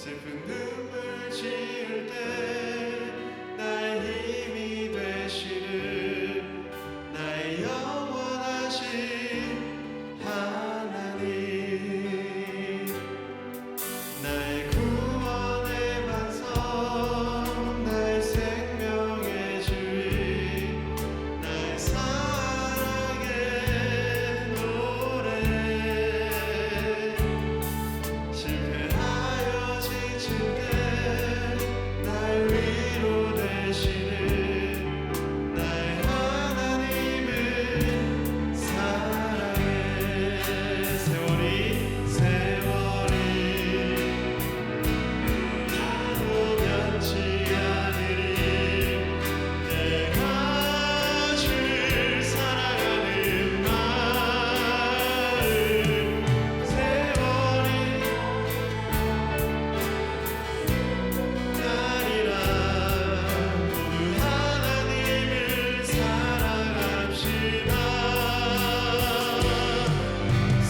슬픈 눈물 지을 때 나의 힘이 되시는 나의 영원하신 하나님, 나의 구원의 반석, 나의 생명의 주인, 나의 사랑의 노래. 실패하여 지칠 때 날 위로 되시는 나의 하나님을 사랑해. 세월이 나도 변치 않으리. 내가 주를 사랑하는 마음. 세월이 날이라 모두 하나님을 사랑합시다.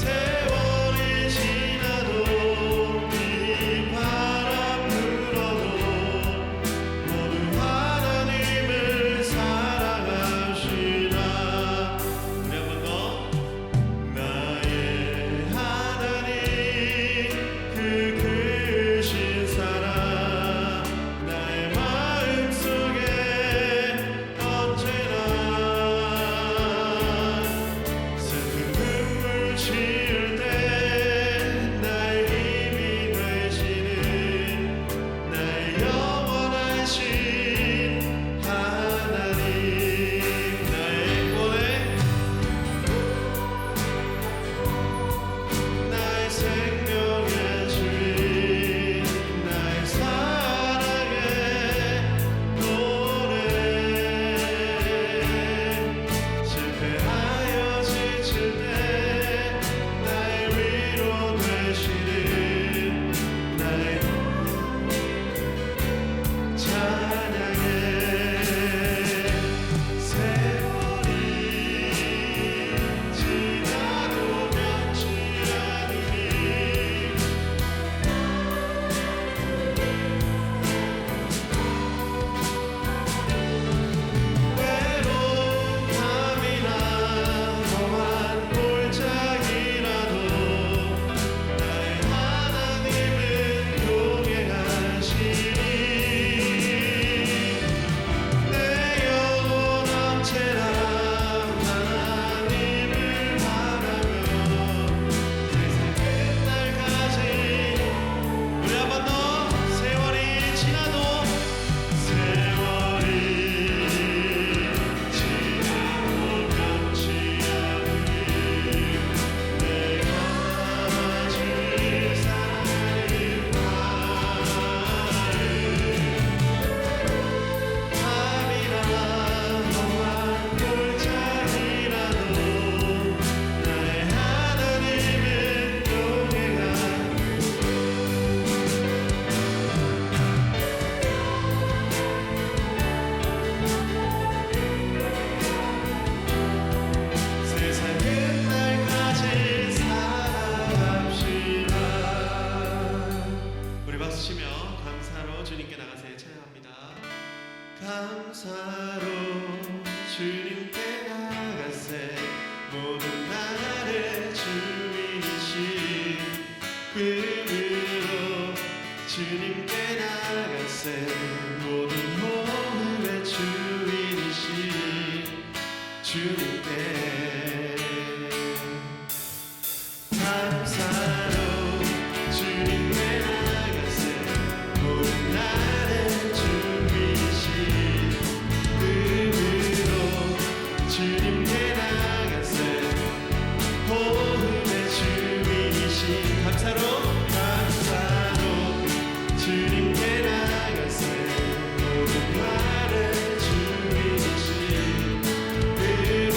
세월이 지나도 이 바람 불어도 모두 하나님을 사랑합시다. 우리 한 번 더. 나의 하나님, 그 크신 사랑 나의 마음속에 언제나. 슬픈 눈물 지을 때 나의 힘이 되시는 나의 영원하신 하나님, 나의 구원의 나의 생명의 주인, 나의 사랑의 노래. 실패하여 지칠 때 나의 위로 되시는 나의 찬양해. 세월이 지나도 변치 않으리. 외로운 밤이나 험한 골짜기라도 나의 하나님은 동행하시니. 내 영혼 언제나 하나님을 바라며 세상 끝날까지. 우리 한 번 더. 세월이 지나도 세월이 지나도 변치 않으리. 내가 주를 사랑하는 밤이나 험한 골짜기라도 나의 하나님은 동행하시니. 세상 끝날까지 사랑합시다. 우리 박수치며 감사로 주님께 나가세 찬양합니다. 감사로 주님께 나가세 모든 날의 주이신 꿈으로 주님께 나가세 모든 호흡의 주이신 주님께 감사로 주님께 나가세 모든 날의 주이신 꿈으로 주님께 나가세 호흡의 주이신 감사로 주님께 나가세 모든 날의 주이신 꿈으로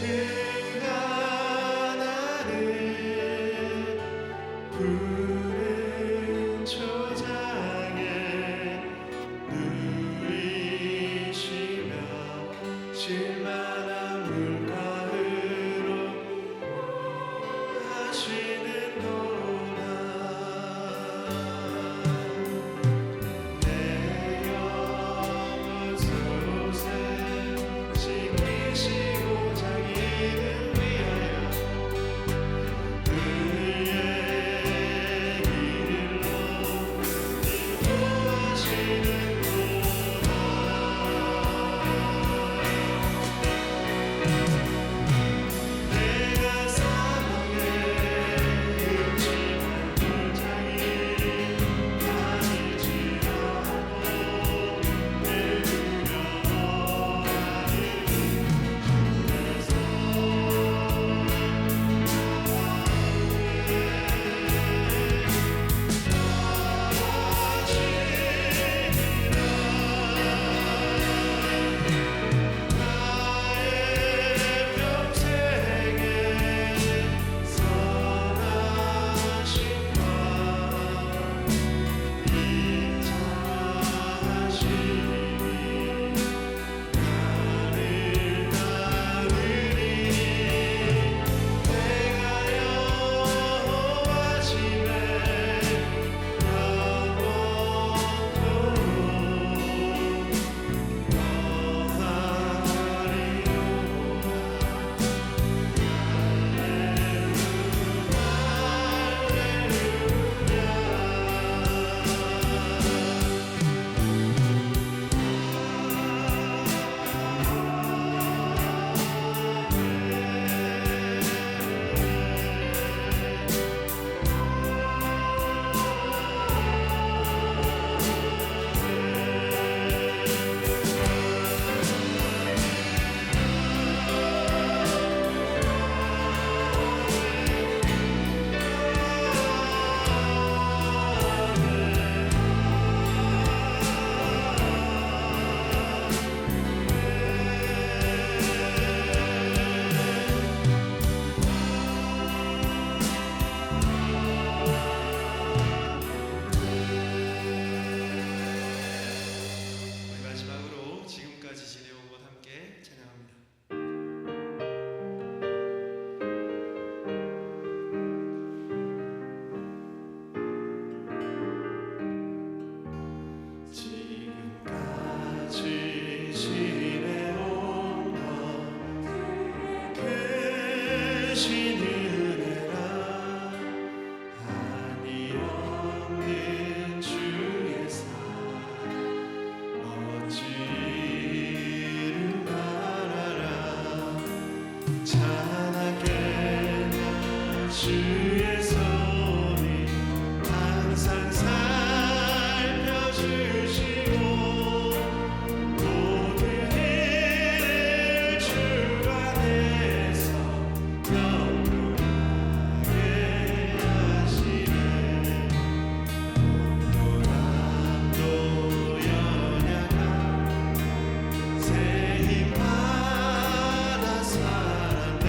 그가 나를 푸른 초장에 누이시며 실만한 물가으로 하시는도다. 내 영혼 솟에 지키시고 자기를 위하여 그의 길로 인도하시는도다. 내가 사망의 음침한 골짜기 다닐지라도 내 두려워하는 나의 평생에 선하심과 인자하심이 나를 따르니 내가 여호와 집에 마지막으로 지금까지 지내온 것 함께 찬양합니다. 지금까지 지내온 것 크신 은혜라 한이 없는 주의 사 어찌 이루 말하라. 찬하게 주의 손이 항상 살펴주시고 모든 일을 주 안에서 영원하게 하시네. 온도남도 연약한 새 힘 받아 살았네.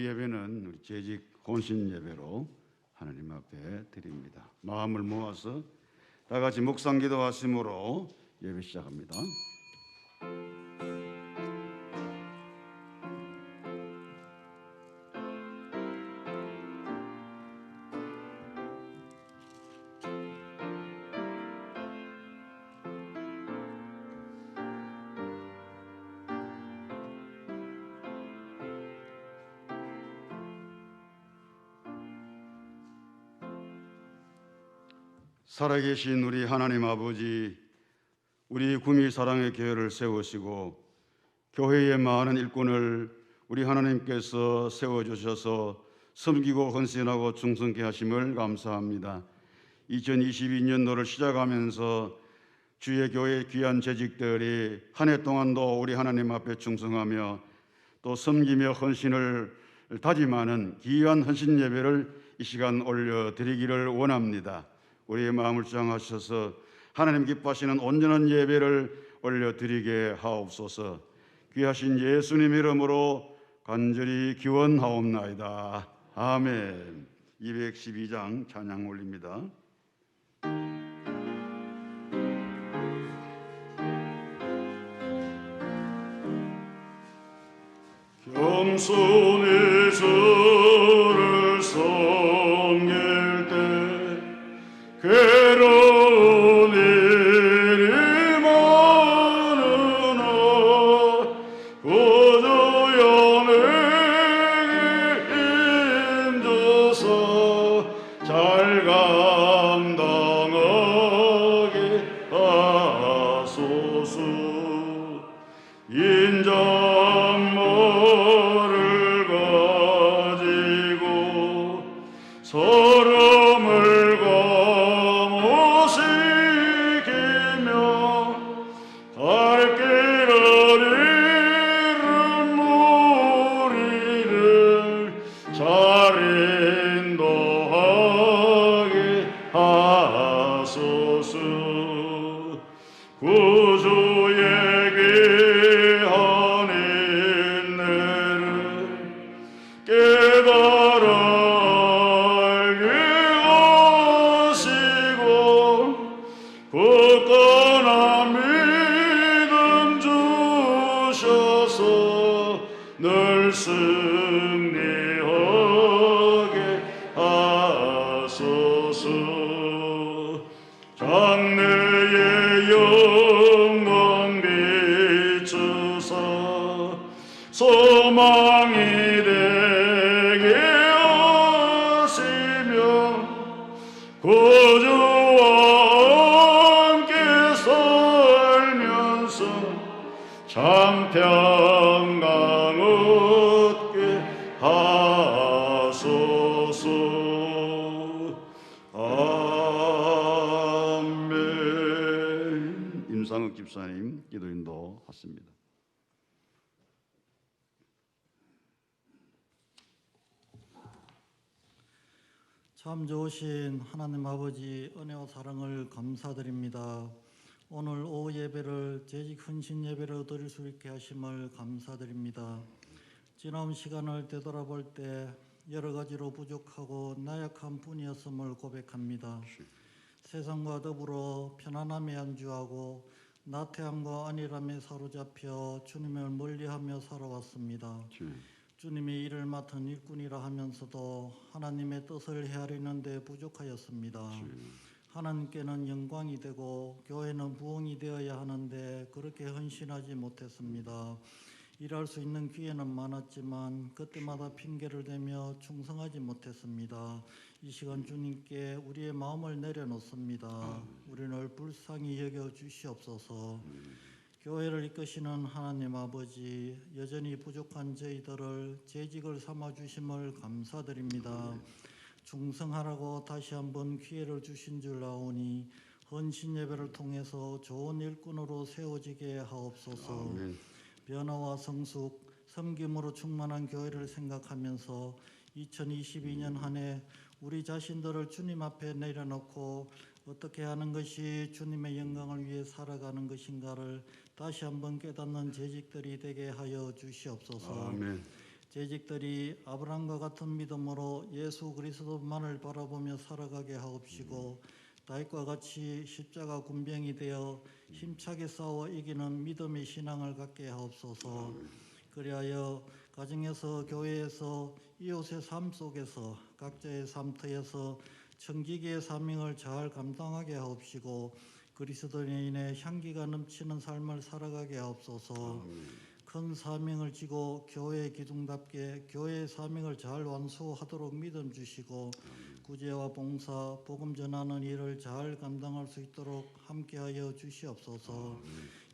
예배는 우리 재직 혼신 예배로 하나님 앞에 드립니다. 마음을 모아서 다 같이 묵상 기도하심으로 예배 시작합니다. 살아계신 우리 하나님 아버지, 우리 구미 사랑의 교회를 세우시고 교회의 많은 일꾼을 우리 하나님께서 세워주셔서 섬기고 헌신하고 충성케 하심을 감사합니다. 2022년도를 시작하면서 주의 교회 귀한 재직들이 한 해 동안도 우리 하나님 앞에 충성하며 또 섬기며 헌신을 다짐하는 귀한 헌신 예배를 이 시간 올려드리기를 원합니다. 우리의 마음을 주장하셔서 하나님 기뻐하시는 온전한 예배를 올려드리게 하옵소서. 귀하신 예수님 이름으로 간절히 기원하옵나이다. 아멘. 212장 찬양 올립니다. 겸손히 주를 섬길 때 괴로운 일이 많으나 구주여 내게 힘주사 잘 감당하게 하소서. 인자모를 가지고 서름을 감호시키며 갈 길을 잃은 무리를 잘 인도하게 하소서. 구주에게 한 인내를 깨달아 알게 하시고 굳건한 믿음 주셔서 늘 승리하게 하소서. 장래의 영광 비추사 소망이 되게 하시며 구주와 함께 살면서 참 평강 얻게 하소서. 아멘. 임상욱 집사님 기도 인도하십니다. 참 좋으신 하나님 아버지 은혜와 사랑을 감사드립니다. 오늘 오후 예배를 재직 헌신 예배로 드릴 수 있게 하심을 감사드립니다. 지난 시간을 되돌아볼 때 여러 가지로 부족하고 나약한 뿐이었음을 고백합니다. 세상과 더불어 편안함에 안주하고 나태함과 안일함에 사로잡혀 주님을 멀리하며 살아왔습니다. 주님이 일을 맡은 일꾼이라 하면서도 하나님의 뜻을 헤아리는 데 부족하였습니다. 하나님께는 영광이 되고 교회는 부흥이 되어야 하는데 그렇게 헌신하지 못했습니다. 일할 수 있는 기회는 많았지만 그때마다 핑계를 대며 충성하지 못했습니다. 이 시간 주님께 우리의 마음을 내려놓습니다. 우리를 불쌍히 여겨 주시옵소서. 교회를 이끄시는 하나님 아버지, 여전히 부족한 저희들을 재직을 삼아 주심을 감사드립니다. 충성하라고 다시 한번 기회를 주신 줄 아오니 헌신 예배를 통해서 좋은 일꾼으로 세워지게 하옵소서. 아멘. 변화와 성숙, 섬김으로 충만한 교회를 생각하면서 2022년 한 해 우리 자신들을 주님 앞에 내려놓고 어떻게 하는 것이 주님의 영광을 위해 살아가는 것인가를 다시 한번 깨닫는 재직들이 되게 하여 주시옵소서. 아멘. 재직들이 아브라함과 같은 믿음으로 예수 그리스도만을 바라보며 살아가게 하옵시고 다윗과 같이 십자가 군병이 되어 힘차게 싸워 이기는 믿음의 신앙을 갖게 하옵소서. 그리하여 가정에서 교회에서 이웃의 삶 속에서 각자의 삶터에서 청지기의 사명을 잘 감당하게 하옵시고 그리스도인의 향기가 넘치는 삶을 살아가게 하옵소서. 큰 사명을 지고 교회의 기둥답게 교회의 사명을 잘 완수하도록 믿음 주시고 구제와 봉사, 복음 전하는 일을 잘 감당할 수 있도록 함께하여 주시옵소서.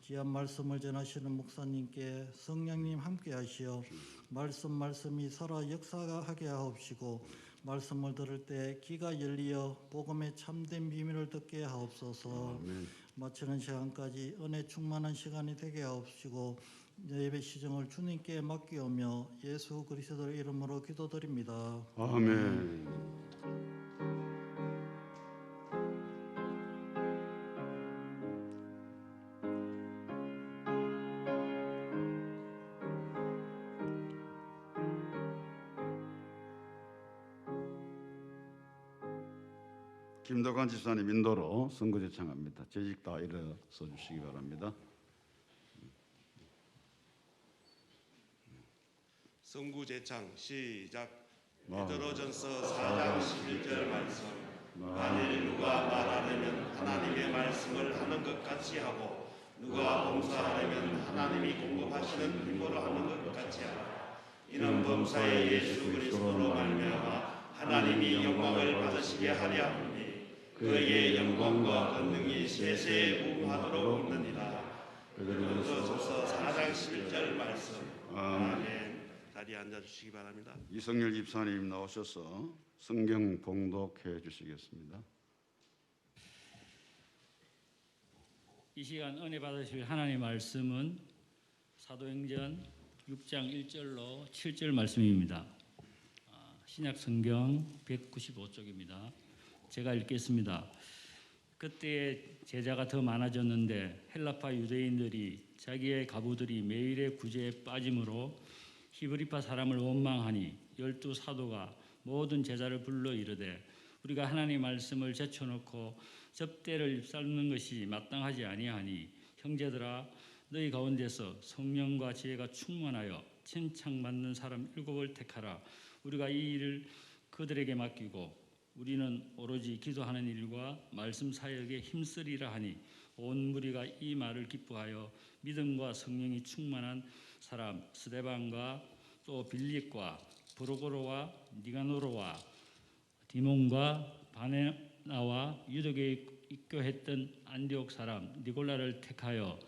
귀한 말씀을 전하시는 목사님께 성령님 함께하시어 말씀이 살아 역사하게 하옵시고 말씀을 들을 때 귀가 열리어 복음의 참된 비밀을 듣게 하옵소서. 마치는 시간까지 은혜 충만한 시간이 되게 하옵시고 예배 시정을 주님께 맡기오며 예수 그리스도의 이름으로 기도드립니다. 아멘. 김덕환 집사님 인도로 선거 제청합니다. 재직 다 일어서 주시기 바랍니다. 성구 제창 시작. 베드로전서 4장 11절 말씀. 만일 누가 말하려면 하나님의 말씀을 하는 것 같이 하고 누가 봉사하려면 하나님이 공급하시는 힘으로 하는 것 같이 하라. 이는 범사의 예수 그리스도로 말미암아 하나님이 영광을 받으시게 하려 하니 그의 영광과 권능이 세세에 무궁하도록 있느니라. 베드로전서 4장 11절 말씀. 아멘. 자리에 앉아주시기 바랍니다. 이성열 집사님 나오셔서 성경 봉독해 주시겠습니다. 이 시간 은혜 받으실 하나님의 말씀은 사도행전 6장 1절로 7절 말씀입니다. 신약 성경 195쪽입니다. 제가 읽겠습니다. 그때 제자가 더 많아졌는데 헬라파 유대인들이 자기의 가부들이 매일의 구제에 빠짐으로 히브리파 사람을 원망하니 12 사도가 모든 제자를 불러 이르되 우리가 하나님의 말씀을 제쳐놓고 접대를 입삼는 것이 마땅하지 아니하니 형제들아 너희 가운데서 성령과 지혜가 충만하여 칭찬받는 사람 7을 택하라. 우리가 이 일을 그들에게 맡기고 우리는 오로지 기도하는 일과 말씀 사역에 힘쓰리라 하니 온 무리가 이 말을 기뻐하여 믿음과 성령이 충만한 사람 스데반과 또 빌립과 브로고로와 니가노로와 디몬과 바네나와 유대교에 입교했던 안디옥 사람 니골라를 택하여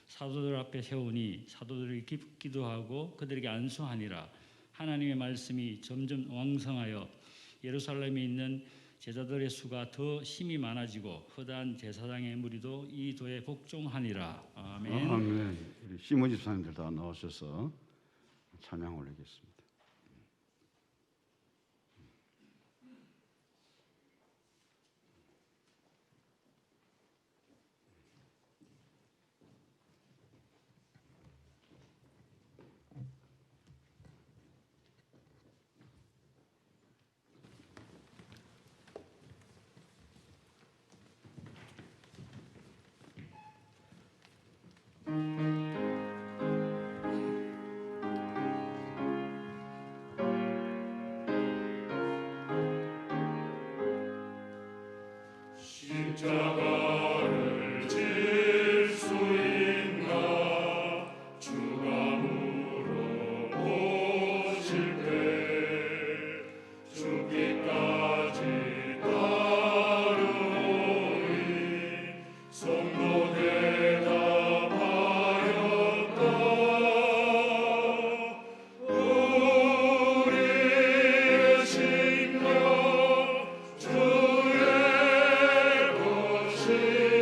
사도들 앞에 세우니 사도들이 기도하고 그들에게 안수하니라. 하나님의 말씀이 점점 왕성하여 예루살렘에 있는 제자들의 수가 더 심히 많아지고 허다한 제사장의 무리도 이 도에 복종하니라. 아멘. 아멘. 우리 시모 집사님들 다 나오셔서 찬양 올리겠습니다. 십자가를 질 수 있나 주가 물어보실 때 죽기까지 따르오니 성도 대답하였다. 우리의 심령 주의 것이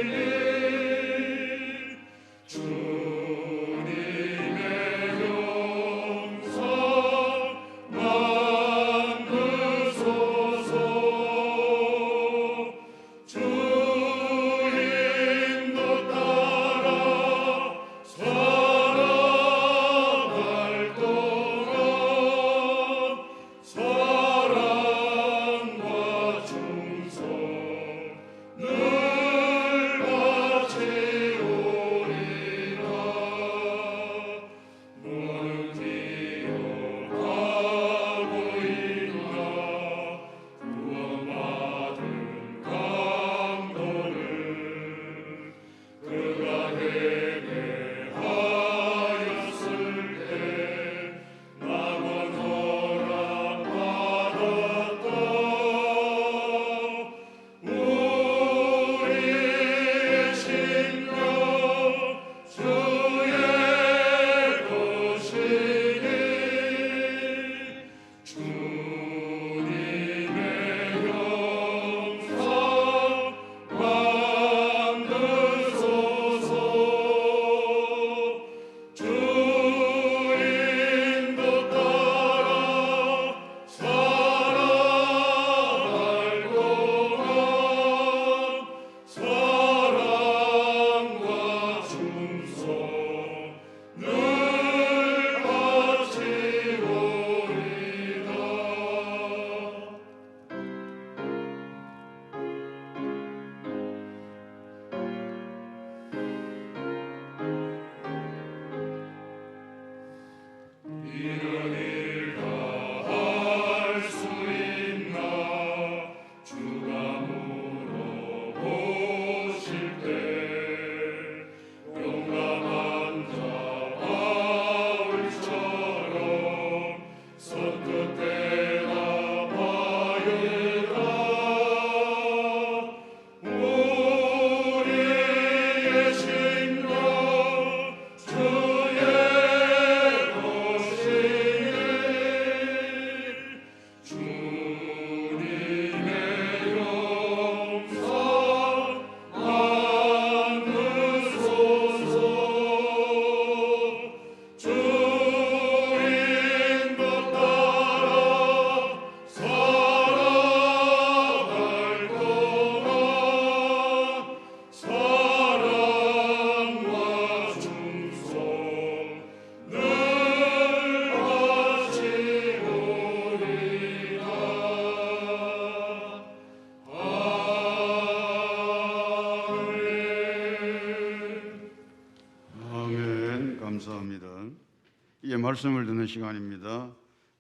말씀을 듣는 시간입니다.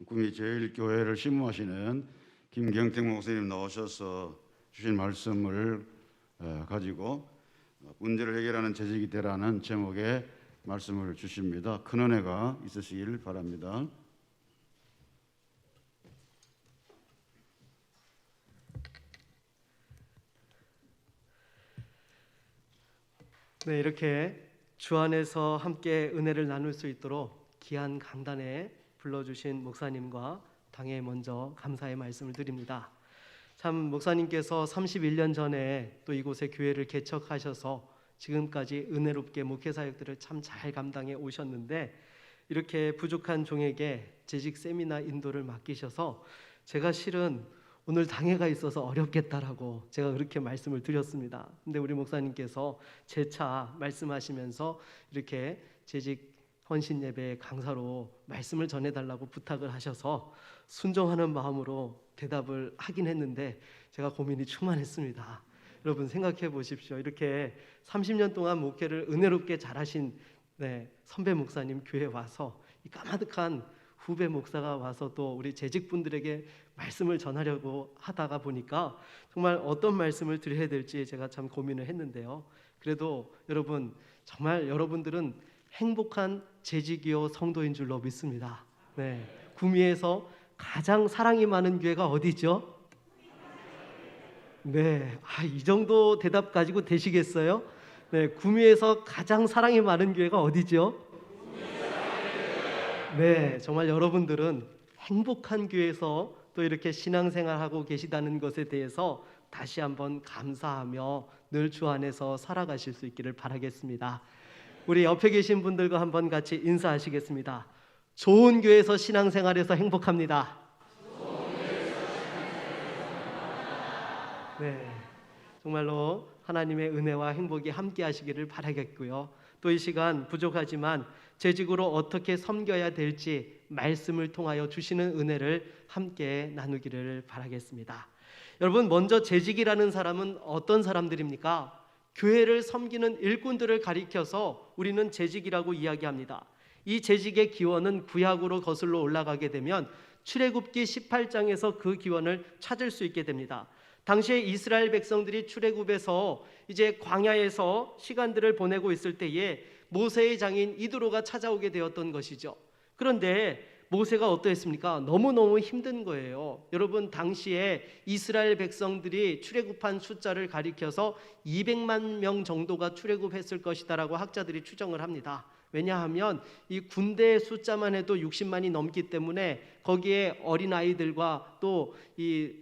구미 제일교회를 심무하시는 김경택 목사님 나오셔서 주신 말씀을 가지고 문제를 해결하는 재직이 되라는 제목의 말씀을 주십니다. 큰 은혜가 있으시길 바랍니다. 네, 이렇게 주 안에서 함께 은혜를 나눌 수 있도록 귀한 강단에 불러주신 목사님과 당에 먼저 감사의 말씀을 드립니다. 참 목사님께서 31년 전에 또 이곳에 교회를 개척하셔서 지금까지 은혜롭게 목회사역들을 참 잘 감당해 오셨는데 이렇게 부족한 종에게 재직 세미나 인도를 맡기셔서 제가 실은 오늘 당회가 있어서 어렵겠다라고 제가 그렇게 말씀을 드렸습니다. 근데 우리 목사님께서 재차 말씀하시면서 이렇게 재직 헌신 예배 강사로 말씀을 전해달라고 부탁을 하셔서 순종하는 마음으로 대답을 하긴 했는데 제가 고민이 충만했습니다. 여러분 생각해 보십시오. 이렇게 30년 동안 목회를 은혜롭게 잘하신 선배 목사님 교회에 와서 이 까마득한 후배 목사가 와서 또 우리 재직분들에게 말씀을 전하려고 하다가 보니까 정말 어떤 말씀을 드려야 될지 제가 참 고민을 했는데요. 그래도 여러분 정말 여러분들은 행복한 재직이요 성도인 줄로 믿습니다. 구미에서 가장 사랑이 많은 교회가 어디죠? 이 정도 대답 가지고 되시겠어요? 구미에서 가장 사랑이 많은 교회가 어디죠? 정말 여러분들은 행복한 교회에서 또 이렇게 신앙생활하고 계시다는 것에 대해서 다시 한번 감사하며 늘 주 안에서 살아가실 수 있기를 바라겠습니다. 우리 옆에 계신 분들과 한번 같이 인사하시겠습니다. 좋은 교회에서 신앙생활해서 행복합니다. 정말로 하나님의 은혜와 행복이 함께 하시기를 바라겠고요. 또 이 시간 부족하지만 재직으로 어떻게 섬겨야 될지 말씀을 통하여 주시는 은혜를 함께 나누기를 바라겠습니다. 여러분 먼저 재직이라는 사람은 어떤 사람들입니까? 교회를 섬기는 일꾼들을 가리켜서 우리는 재직이라고 이야기합니다. 이 재직의 기원은 구약으로 거슬러 올라가게 되면 출애굽기 18장에서 그 기원을 찾을 수 있게 됩니다. 당시에 이스라엘 백성들이 출애굽에서 이제 광야에서 시간들을 보내고 있을 때에 모세의 장인 이드로가 찾아오게 되었던 것이죠. 그런데 모세가 어떠했습니까? 너무너무 힘든 거예요. 여러분 당시에 이스라엘 백성들이 출애굽한 숫자를 가리켜서 200만 명 정도가 출애굽했을 것이다라고 학자들이 추정을 합니다. 왜냐하면 이 군대의 숫자만 해도 60만이 넘기 때문에 거기에 어린아이들과 또 이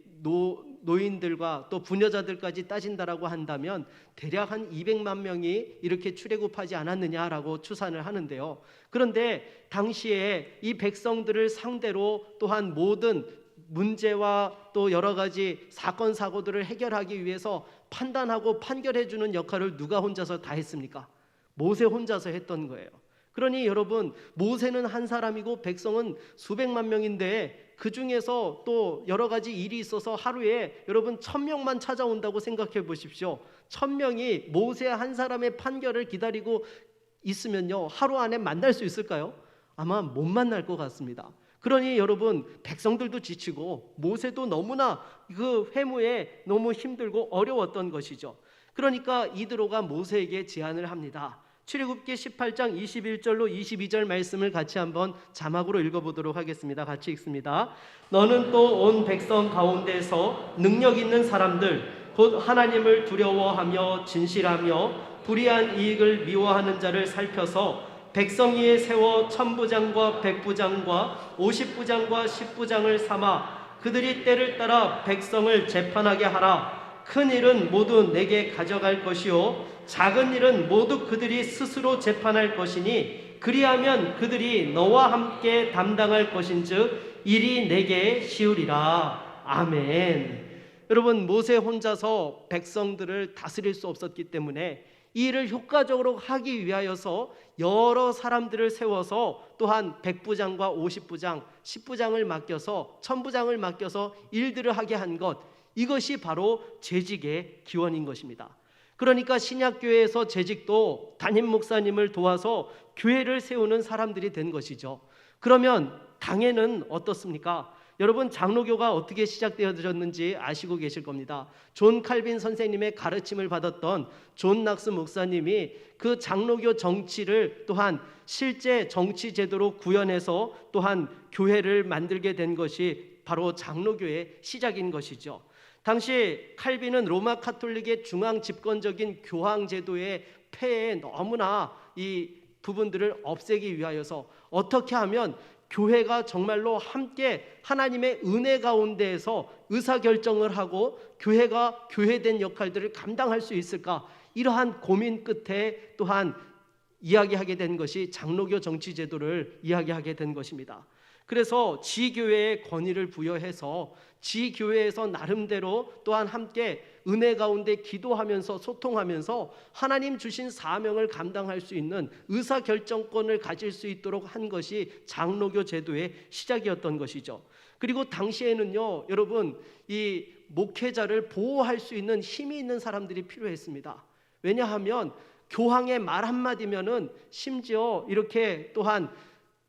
노인들과 또 부녀자들까지 따진다라고 한다면 대략 한 200만 명이 이렇게 출애굽하지 않았느냐라고 추산을 하는데요. 그런데 당시에 이 백성들을 상대로 또한 모든 문제와 또 여러 가지 사건 사고들을 해결하기 위해서 판단하고 판결해주는 역할을 누가 혼자서 다 했습니까? 모세 혼자서 했던 거예요. 그러니 여러분 모세는 한 사람이고 백성은 수백만 명인데 그 중에서 또 여러 가지 일이 있어서 하루에 여러분 1000명만 찾아온다고 생각해 보십시오. 1000명이 모세 한 사람의 판결을 기다리고 있으면요 하루 안에 만날 수 있을까요? 아마 못 만날 것 같습니다. 그러니 여러분 백성들도 지치고 모세도 너무나 그 회무에 너무 힘들고 어려웠던 것이죠. 그러니까 이드로가 모세에게 제안을 합니다. 출애굽기 18장 21절로 22절 말씀을 같이 한번 자막으로 읽어보도록 하겠습니다. 같이 읽습니다. 너는 또 온 백성 가운데서 능력 있는 사람들 곧 하나님을 두려워하며 진실하며 불의한 이익을 미워하는 자를 살펴서 백성 위에 세워 1000부장과 100부장과 50부장과 10부장을 삼아 그들이 때를 따라 백성을 재판하게 하라. 큰 일은 모두 내게 가져갈 것이요 작은 일은 모두 그들이 스스로 재판할 것이니 그리하면 그들이 너와 함께 담당할 것인즉 일이 내게 쉬우리라. 아멘. 여러분 모세 혼자서 백성들을 다스릴 수 없었기 때문에 이 일을 효과적으로 하기 위하여서 여러 사람들을 세워서 또한 100부장과 50부장, 10부장을 맡겨서 1000부장을 맡겨서 일들을 하게 한 것, 이것이 바로 재직의 기원인 것입니다. 그러니까 신약교회에서 재직도 담임 목사님을 도와서 교회를 세우는 사람들이 된 것이죠. 그러면 당에는 어떻습니까? 여러분, 장로교가 어떻게 시작되어졌는지 아시고 계실 겁니다. 존 칼빈 선생님의 가르침을 받았던 존 낙스 목사님이 그 장로교 정치를 또한 실제 정치 제도로 구현해서 또한 교회를 만들게 된 것이 바로 장로교의 시작인 것이죠. 당시 칼빈은 로마 카톨릭의 중앙 집권적인 교황 제도의 폐해에 너무나 이 부분들을 없애기 위하여서 어떻게 하면 교회가 정말로 함께 하나님의 은혜 가운데에서 의사결정을 하고 교회가 교회된 역할들을 감당할 수 있을까, 이러한 고민 끝에 또한 이야기하게 된 것이 장로교 정치제도를 이야기하게 된 것입니다. 그래서 지교회에 권위를 부여해서 지교회에서 나름대로 또한 함께 은혜 가운데 기도하면서 소통하면서 하나님 주신 사명을 감당할 수 있는 의사결정권을 가질 수 있도록 한 것이 장로교 제도의 시작이었던 것이죠. 그리고 당시에는요, 여러분, 이 목회자를 보호할 수 있는 힘이 있는 사람들이 필요했습니다. 왜냐하면 교황의 말 한마디면은 심지어 이렇게 또한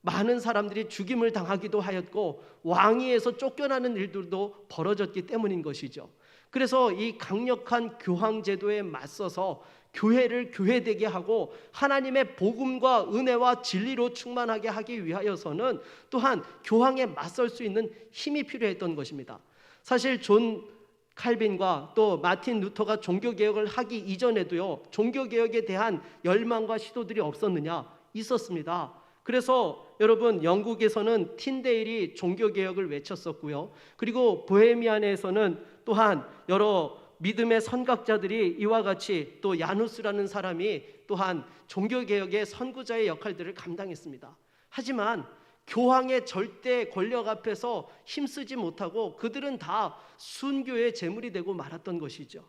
많은 사람들이 죽임을 당하기도 하였고 왕위에서 쫓겨나는 일들도 벌어졌기 때문인 것이죠. 그래서 이 강력한 교황 제도에 맞서서 교회를 교회되게 하고 하나님의 복음과 은혜와 진리로 충만하게 하기 위하여서는 또한 교황에 맞설 수 있는 힘이 필요했던 것입니다. 사실 존 칼빈과 또 마틴 루터가 종교개혁을 하기 이전에도요, 종교개혁에 대한 열망과 시도들이 없었느냐? 있었습니다. 그래서 여러분, 영국에서는 틴데일이 종교개혁을 외쳤었고요, 그리고 보헤미안에서는 또한 여러 믿음의 선각자들이 이와 같이 또 야누스라는 사람이 또한 종교개혁의 선구자의 역할들을 감당했습니다. 하지만 교황의 절대 권력 앞에서 힘쓰지 못하고 그들은 다 순교의 제물이 되고 말았던 것이죠.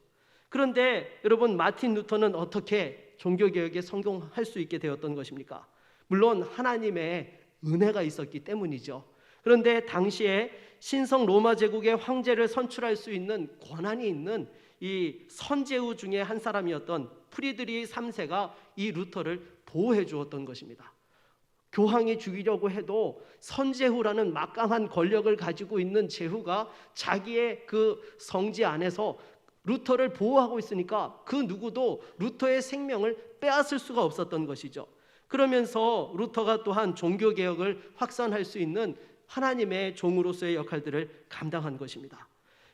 그런데 여러분, 마틴 루터는 어떻게 종교개혁에 성공할 수 있게 되었던 것입니까? 물론 하나님의 은혜가 있었기 때문이죠. 그런데 당시에 신성 로마 제국의 황제를 선출할 수 있는 권한이 있는 이 선제후 중에 한 사람이었던 프리드리히 3세가 이 루터를 보호해 주었던 것입니다. 교황이 죽이려고 해도 선제후라는 막강한 권력을 가지고 있는 제후가 자기의 그 성지 안에서 루터를 보호하고 있으니까 그 누구도 루터의 생명을 빼앗을 수가 없었던 것이죠. 그러면서 루터가 또한 종교개혁을 확산할 수 있는 하나님의 종으로서의 역할들을 감당한 것입니다.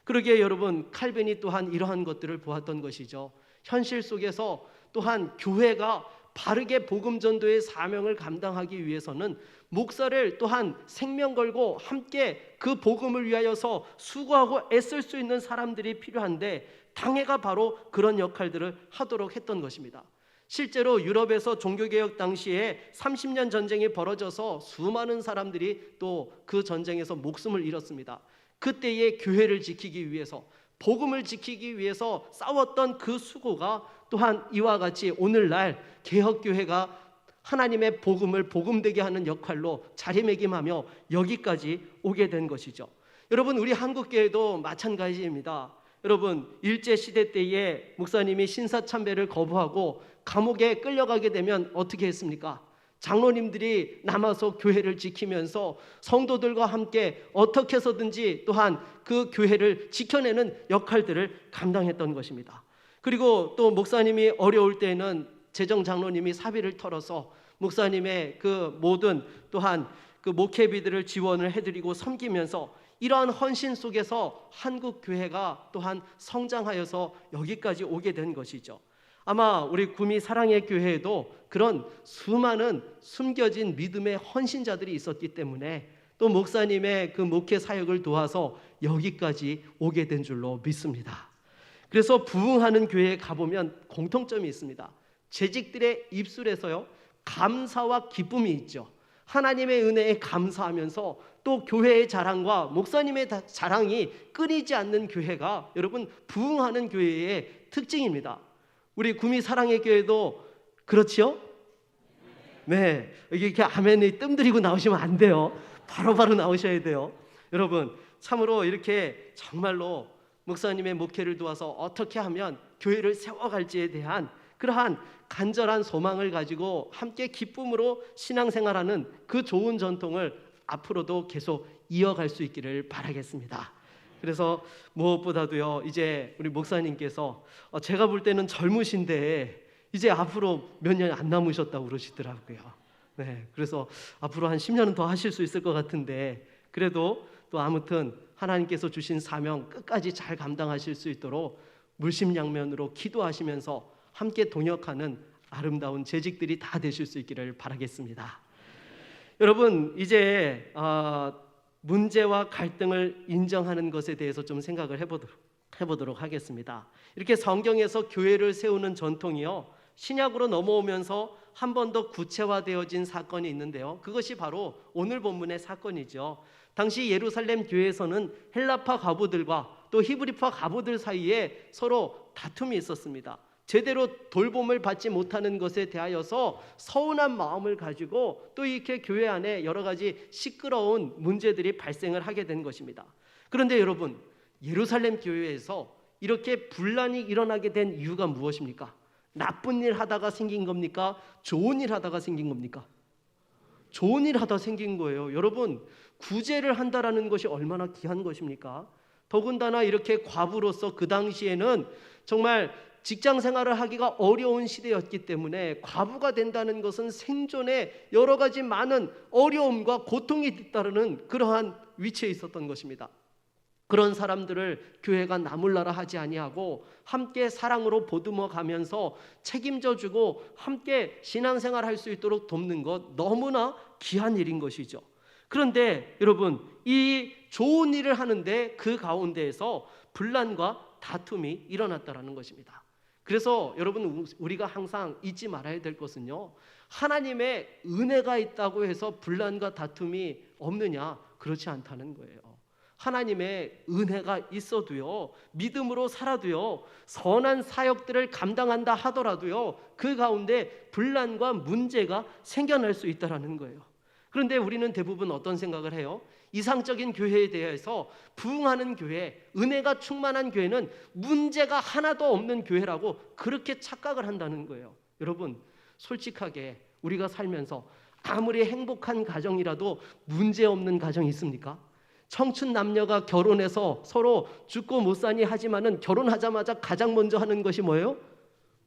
그러기에 여러분, 칼빈이 또한 이러한 것들을 보았던 것이죠. 현실 속에서 또한 교회가 바르게 복음 전도의 사명을 감당하기 위해서는 목사를 또한 생명 걸고 함께 그 복음을 위하여서 수고하고 애쓸 수 있는 사람들이 필요한데, 당회가 바로 그런 역할들을 하도록 했던 것입니다. 실제로 유럽에서 종교개혁 당시에 30년 전쟁이 벌어져서 수많은 사람들이 또 그 전쟁에서 목숨을 잃었습니다. 그때의 교회를 지키기 위해서, 복음을 지키기 위해서 싸웠던 그 수고가 또한 이와 같이 오늘날 개혁교회가 하나님의 복음을 복음되게 하는 역할로 자리매김하며 여기까지 오게 된 것이죠. 여러분, 우리 한국교회도 마찬가지입니다. 여러분, 일제시대 때에 목사님이 신사참배를 거부하고 감옥에 끌려가게 되면 어떻게 했습니까? 장로님들이 남아서 교회를 지키면서 성도들과 함께 어떻게 해서든지 또한 그 교회를 지켜내는 역할들을 감당했던 것입니다. 그리고 또 목사님이 어려울 때에는 재정장로님이 사비를 털어서 목사님의 그 모든 또한 그 목회비들을 지원을 해드리고 섬기면서 이러한 헌신 속에서 한국 교회가 또한 성장하여서 여기까지 오게 된 것이죠. 아마 우리 구미 사랑의 교회에도 그런 수많은 숨겨진 믿음의 헌신자들이 있었기 때문에 또 목사님의 그 목회 사역을 도와서 여기까지 오게 된 줄로 믿습니다. 그래서 부흥하는 교회에 가보면 공통점이 있습니다. 재직들의 입술에서요, 감사와 기쁨이 있죠. 하나님의 은혜에 감사하면서 또 교회의 자랑과 목사님의 자랑이 끊이지 않는 교회가 여러분, 부흥하는 교회의 특징입니다. 우리 구미 사랑의 교회도 그렇지요? 네, 이렇게 아멘이 뜸들이고 나오시면 안 돼요. 바로바로 나오셔야 돼요. 여러분, 참으로 이렇게 정말로 목사님의 목회를 도와서 어떻게 하면 교회를 세워갈지에 대한 그러한 간절한 소망을 가지고 함께 기쁨으로 신앙생활하는 그 좋은 전통을 앞으로도 계속 이어갈 수 있기를 바라겠습니다. 그래서 무엇보다도요, 이제 우리 목사님께서 제가 볼 때는 젊으신데 이제 앞으로 몇 년 안 남으셨다고 그러시더라고요. 네, 그래서 앞으로 한 10년은 더 하실 수 있을 것 같은데, 그래도 또 아무튼 하나님께서 주신 사명 끝까지 잘 감당하실 수 있도록 물심양면으로 기도하시면서 함께 동역하는 아름다운 재직들이 다 되실 수 있기를 바라겠습니다. 여러분, 이제 문제와 갈등을 인정하는 것에 대해서 좀 생각을 해보도록 하겠습니다. 이렇게 성경에서 교회를 세우는 전통이요, 신약으로 넘어오면서 한 번 더 구체화되어진 사건이 있는데요, 그것이 바로 오늘 본문의 사건이죠. 당시 예루살렘 교회에서는 헬라파 과부들과 또 히브리파 과부들 사이에 서로 다툼이 있었습니다. 제대로 돌봄을 받지 못하는 것에 대하여서 서운한 마음을 가지고 또 이렇게 교회 안에 여러 가지 시끄러운 문제들이 발생을 하게 된 것입니다. 그런데 여러분, 예루살렘 교회에서 이렇게 분란이 일어나게 된 이유가 무엇입니까? 나쁜 일 하다가 생긴 겁니까? 좋은 일 하다가 생긴 겁니까? 좋은 일 하다 생긴 거예요. 여러분, 구제를 한다라는 것이 얼마나 귀한 것입니까? 더군다나 이렇게 과부로서 그 당시에는 정말 직장 생활을 하기가 어려운 시대였기 때문에 과부가 된다는 것은 생존에 여러 가지 많은 어려움과 고통이 뒤따르는 그러한 위치에 있었던 것입니다. 그런 사람들을 교회가 나몰라라 하지 아니하고 함께 사랑으로 보듬어 가면서 책임져 주고 함께 신앙생활 할 수 있도록 돕는 것, 너무나 귀한 일인 것이죠. 그런데 여러분, 이 좋은 일을 하는데 그 가운데에서 분란과 다툼이 일어났다라는 것입니다. 그래서 여러분, 우리가 항상 잊지 말아야 될 것은요, 하나님의 은혜가 있다고 해서 분란과 다툼이 없느냐? 그렇지 않다는 거예요. 하나님의 은혜가 있어도요, 믿음으로 살아도요, 선한 사역들을 감당한다 하더라도요, 그 가운데 분란과 문제가 생겨날 수 있다는 거예요. 그런데 우리는 대부분 어떤 생각을 해요? 이상적인 교회에 대해서 부흥하는 교회, 은혜가 충만한 교회는 문제가 하나도 없는 교회라고 그렇게 착각을 한다는 거예요. 여러분, 솔직하게 우리가 살면서 아무리 행복한 가정이라도 문제 없는 가정이 있습니까? 청춘 남녀가 결혼해서 서로 죽고 못 사니 하지만은 결혼하자마자 가장 먼저 하는 것이 뭐예요?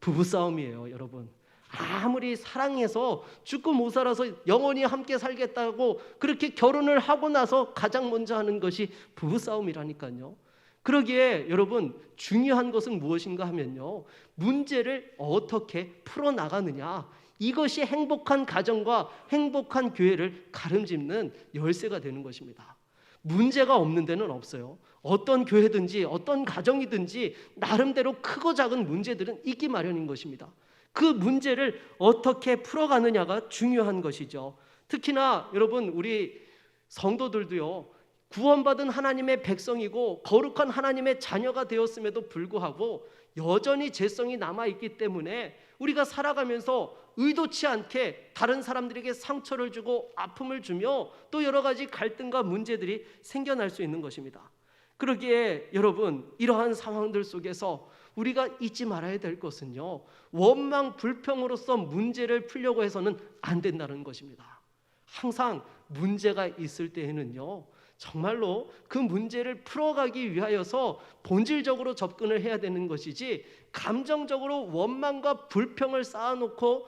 부부싸움이에요, 여러분. 아무리 사랑해서 죽고 못 살아서 영원히 함께 살겠다고 그렇게 결혼을 하고 나서 가장 먼저 하는 것이 부부싸움이라니까요. 그러기에 여러분, 중요한 것은 무엇인가 하면요, 문제를 어떻게 풀어나가느냐, 이것이 행복한 가정과 행복한 교회를 가름짓는 열쇠가 되는 것입니다. 문제가 없는 데는 없어요. 어떤 교회든지 어떤 가정이든지 나름대로 크고 작은 문제들은 있기 마련인 것입니다. 그 문제를 어떻게 풀어가느냐가 중요한 것이죠. 특히나 여러분, 우리 성도들도요, 구원받은 하나님의 백성이고 거룩한 하나님의 자녀가 되었음에도 불구하고 여전히 죄성이 남아있기 때문에 우리가 살아가면서 의도치 않게 다른 사람들에게 상처를 주고 아픔을 주며 또 여러 가지 갈등과 문제들이 생겨날 수 있는 것입니다. 그러기에 여러분, 이러한 상황들 속에서 우리가 잊지 말아야 될 것은요, 원망 불평으로서 문제를 풀려고 해서는 안 된다는 것입니다. 항상 문제가 있을 때에는요, 정말로 그 문제를 풀어가기 위하여서 본질적으로 접근을 해야 되는 것이지, 감정적으로 원망과 불평을 쌓아놓고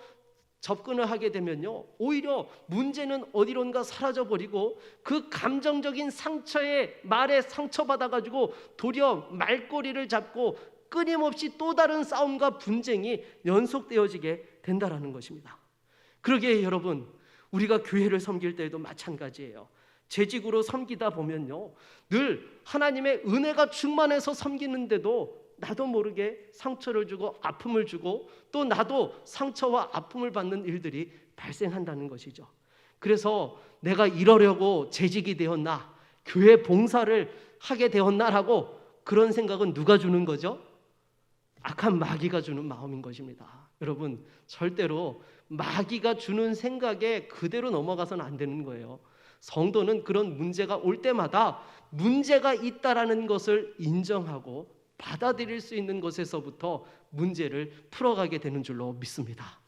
접근을 하게 되면요, 오히려 문제는 어디론가 사라져버리고 그 감정적인 상처에 말에 상처받아가지고 도리어 말꼬리를 잡고 끊임없이 또 다른 싸움과 분쟁이 연속되어지게 된다라는 것입니다. 그러기에 여러분, 우리가 교회를 섬길 때에도 마찬가지예요. 재직으로 섬기다 보면요, 늘 하나님의 은혜가 충만해서 섬기는데도 나도 모르게 상처를 주고 아픔을 주고 또 나도 상처와 아픔을 받는 일들이 발생한다는 것이죠. 그래서 내가 이러려고 재직이 되었나, 교회 봉사를 하게 되었나라고 그런 생각은 누가 주는 거죠? 악한 마귀가 주는 마음인 것입니다. 여러분, 절대로 마귀가 주는 생각에 그대로 넘어가서는 안 되는 거예요. 성도는 그런 문제가 올 때마다 문제가 있다라는 것을 인정하고 받아들일 수 있는 것에서부터 문제를 풀어가게 되는 줄로 믿습니다.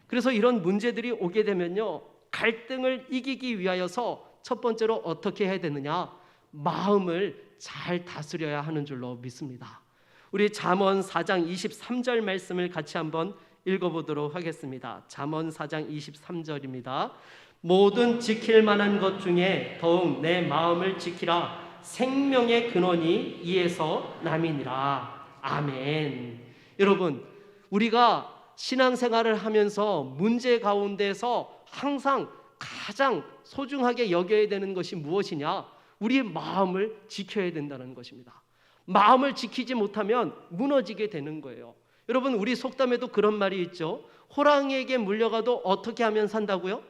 그래서 이런 문제들이 오게 되면요, 갈등을 이기기 위하여서 첫 번째로 어떻게 해야 되느냐? 마음을 잘 다스려야 하는 줄로 믿습니다. 우리 잠언 4장 23절 말씀을 같이 한번 읽어보도록 하겠습니다. 잠언 4장 23절입니다. 모든 지킬 만한 것 중에 더욱 내 마음을 지키라. 생명의 근원이 이에서 남이니라. 아멘. 여러분, 우리가 신앙생활을 하면서 문제 가운데서 항상 가장 소중하게 여겨야 되는 것이 무엇이냐? 우리의 마음을 지켜야 된다는 것입니다. 마음을 지키지 못하면 무너지게 되는 거예요. 여러분, 우리 속담에도 그런 말이 있죠. 호랑이에게 물려가도 어떻게 하면 산다고요?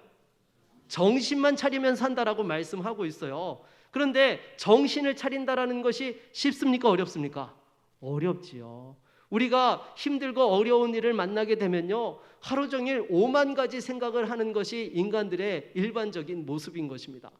정신만 차리면 산다라고 말씀하고 있어요. 그런데 정신을 차린다라는 것이 쉽습니까? 어렵습니까? 어렵지요. 우리가 힘들고 어려운 일을 만나게 되면요, 하루 종일 5만 가지 생각을 하는 것이 인간들의 일반적인 모습인 것입니다.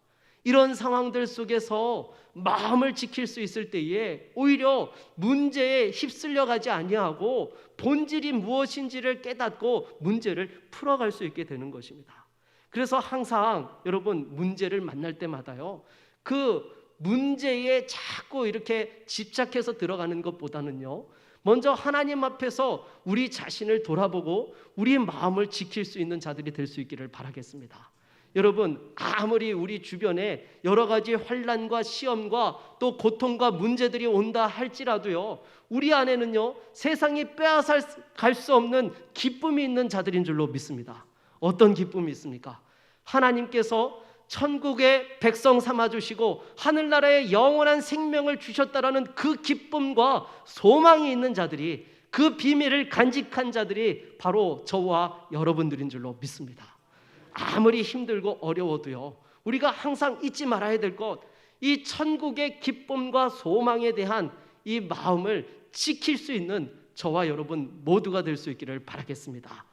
이런 상황들 속에서 마음을 지킬 수 있을 때에 오히려 문제에 휩쓸려 가지 아니하고 본질이 무엇인지를 깨닫고 문제를 풀어갈 수 있게 되는 것입니다. 그래서 항상 여러분, 문제를 만날 때마다요, 그 문제에 자꾸 이렇게 집착해서 들어가는 것보다는요, 먼저 하나님 앞에서 우리 자신을 돌아보고 우리의 마음을 지킬 수 있는 자들이 될 수 있기를 바라겠습니다. 여러분, 아무리 우리 주변에 여러 가지 환난과 시험과 또 고통과 문제들이 온다 할지라도요, 우리 안에는요, 세상이 빼앗아 갈 수 없는 기쁨이 있는 자들인 줄로 믿습니다. 어떤 기쁨이 있습니까? 하나님께서 천국의 백성 삼아주시고 하늘나라에 영원한 생명을 주셨다라는 그 기쁨과 소망이 있는 자들이, 그 비밀을 간직한 자들이 바로 저와 여러분들인 줄로 믿습니다. 아무리 힘들고 어려워도요, 우리가 항상 잊지 말아야 될 것, 이 천국의 기쁨과 소망에 대한 이 마음을 지킬 수 있는 저와 여러분 모두가 될 수 있기를 바라겠습니다.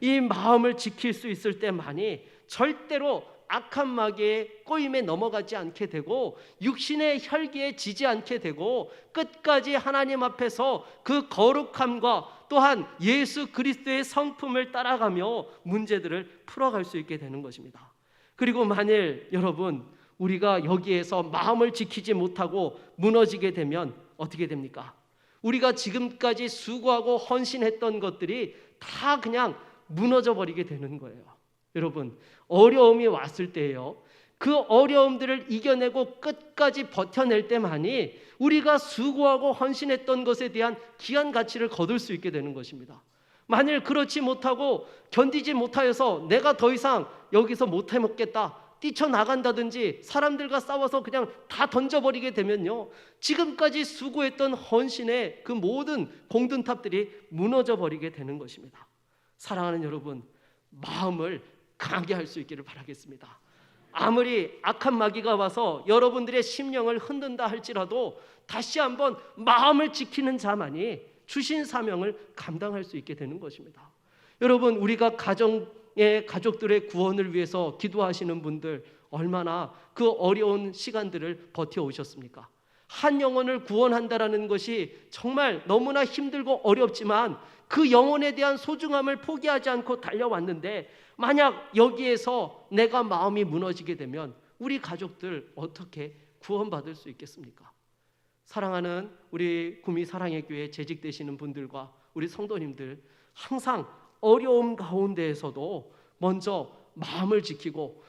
이 마음을 지킬 수 있을 때만이 절대로 악한 마귀의 꼬임에 넘어가지 않게 되고 육신의 혈기에 지지 않게 되고 끝까지 하나님 앞에서 그 거룩함과 또한 예수 그리스도의 성품을 따라가며 문제들을 풀어갈 수 있게 되는 것입니다. 그리고 만일 여러분, 우리가 여기에서 마음을 지키지 못하고 무너지게 되면 어떻게 됩니까? 우리가 지금까지 수고하고 헌신했던 것들이 다 그냥 무너져 버리게 되는 거예요. 여러분, 어려움이 왔을 때예요, 그 어려움들을 이겨내고 끝까지 버텨낼 때만이 우리가 수고하고 헌신했던 것에 대한 귀한 가치를 거둘 수 있게 되는 것입니다. 만일 그렇지 못하고 견디지 못하여서 내가 더 이상 여기서 못 해먹겠다, 뛰쳐나간다든지 사람들과 싸워서 그냥 다 던져버리게 되면요, 지금까지 수고했던 헌신의 그 모든 공든탑들이 무너져 버리게 되는 것입니다. 사랑하는 여러분, 마음을 강하게 할 수 있기를 바라겠습니다. 아무리 악한 마귀가 와서 여러분들의 심령을 흔든다 할지라도 다시 한번 마음을 지키는 자만이 주신 사명을 감당할 수 있게 되는 것입니다. 여러분, 우리가 가족들의 구원을 위해서 기도하시는 분들 얼마나 그 어려운 시간들을 버텨오셨습니까? 한 영혼을 구원한다라는 것이 정말 너무나 힘들고 어렵지만 그 영혼에 대한 소중함을 포기하지 않고 달려왔는데, 만약 여기에서 내가 마음이 무너지게 되면 우리 가족들 어떻게 구원받을 수 있겠습니까? 사랑하는 우리 구미 사랑의 교회 재직되시는 분들과 우리 성도님들, 항상 어려움 가운데에서도 먼저 마음을 지키고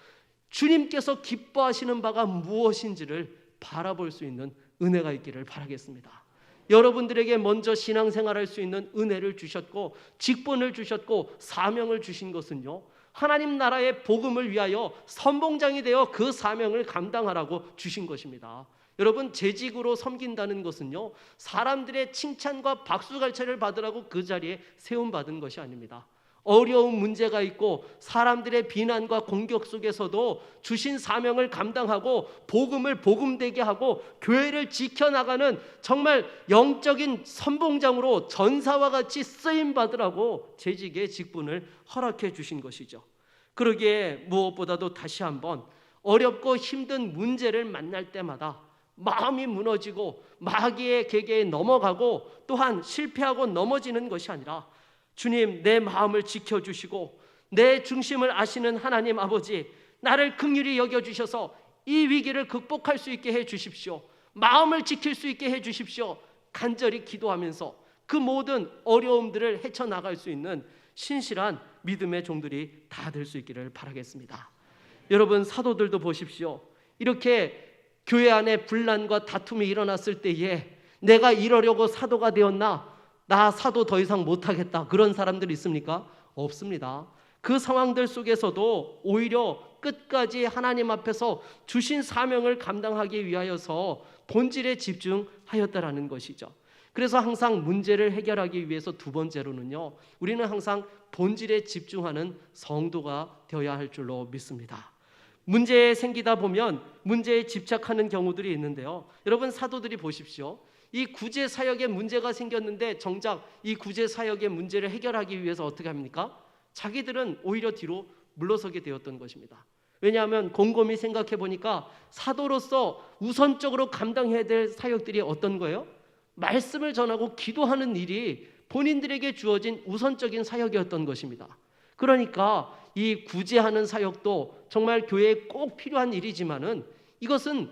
주님께서 기뻐하시는 바가 무엇인지를 바라볼 수 있는 은혜가 있기를 바라겠습니다. 여러분들에게 먼저 신앙생활할 수 있는 은혜를 주셨고 직분을 주셨고 사명을 주신 것은요, 하나님 나라의 복음을 위하여 선봉장이 되어 그 사명을 감당하라고 주신 것입니다. 여러분, 재직으로 섬긴다는 것은요, 사람들의 칭찬과 박수갈채를 받으라고 그 자리에 세움받은 것이 아닙니다. 어려운 문제가 있고 사람들의 비난과 공격 속에서도 주신 사명을 감당하고 복음을 복음되게 하고 교회를 지켜나가는 정말 영적인 선봉장으로 전사와 같이 쓰임받으라고 재직의 직분을 허락해 주신 것이죠. 그러기에 무엇보다도 다시 한번 어렵고 힘든 문제를 만날 때마다 마음이 무너지고 마귀의 계계에 넘어가고 또한 실패하고 넘어지는 것이 아니라 주님, 내 마음을 지켜주시고 내 중심을 아시는 하나님 아버지, 나를 긍휼히 여겨주셔서 이 위기를 극복할 수 있게 해주십시오. 마음을 지킬 수 있게 해주십시오. 간절히 기도하면서 그 모든 어려움들을 헤쳐나갈 수 있는 신실한 믿음의 종들이 다 될 수 있기를 바라겠습니다. 여러분, 사도들도 보십시오. 이렇게 교회 안에 분란과 다툼이 일어났을 때에 내가 이러려고 사도가 되었나? 나 사도 더 이상 못하겠다. 그런 사람들 있습니까? 없습니다. 그 상황들 속에서도 오히려 끝까지 하나님 앞에서 주신 사명을 감당하기 위하여서 본질에 집중하였다라는 것이죠. 그래서 항상 문제를 해결하기 위해서 두 번째로는요, 우리는 항상 본질에 집중하는 성도가 되어야 할 줄로 믿습니다. 문제에 생기다 보면 문제에 집착하는 경우들이 있는데요. 여러분, 사도들이 보십시오. 이 구제 사역에 문제가 생겼는데 정작 이 구제 사역의 문제를 해결하기 위해서 어떻게 합니까? 자기들은 오히려 뒤로 물러서게 되었던 것입니다. 왜냐하면 곰곰이 생각해 보니까 사도로서 우선적으로 감당해야 될 사역들이 어떤 거예요? 말씀을 전하고 기도하는 일이 본인들에게 주어진 우선적인 사역이었던 것입니다. 그러니까 이 구제하는 사역도 정말 교회에 꼭 필요한 일이지만은 이것은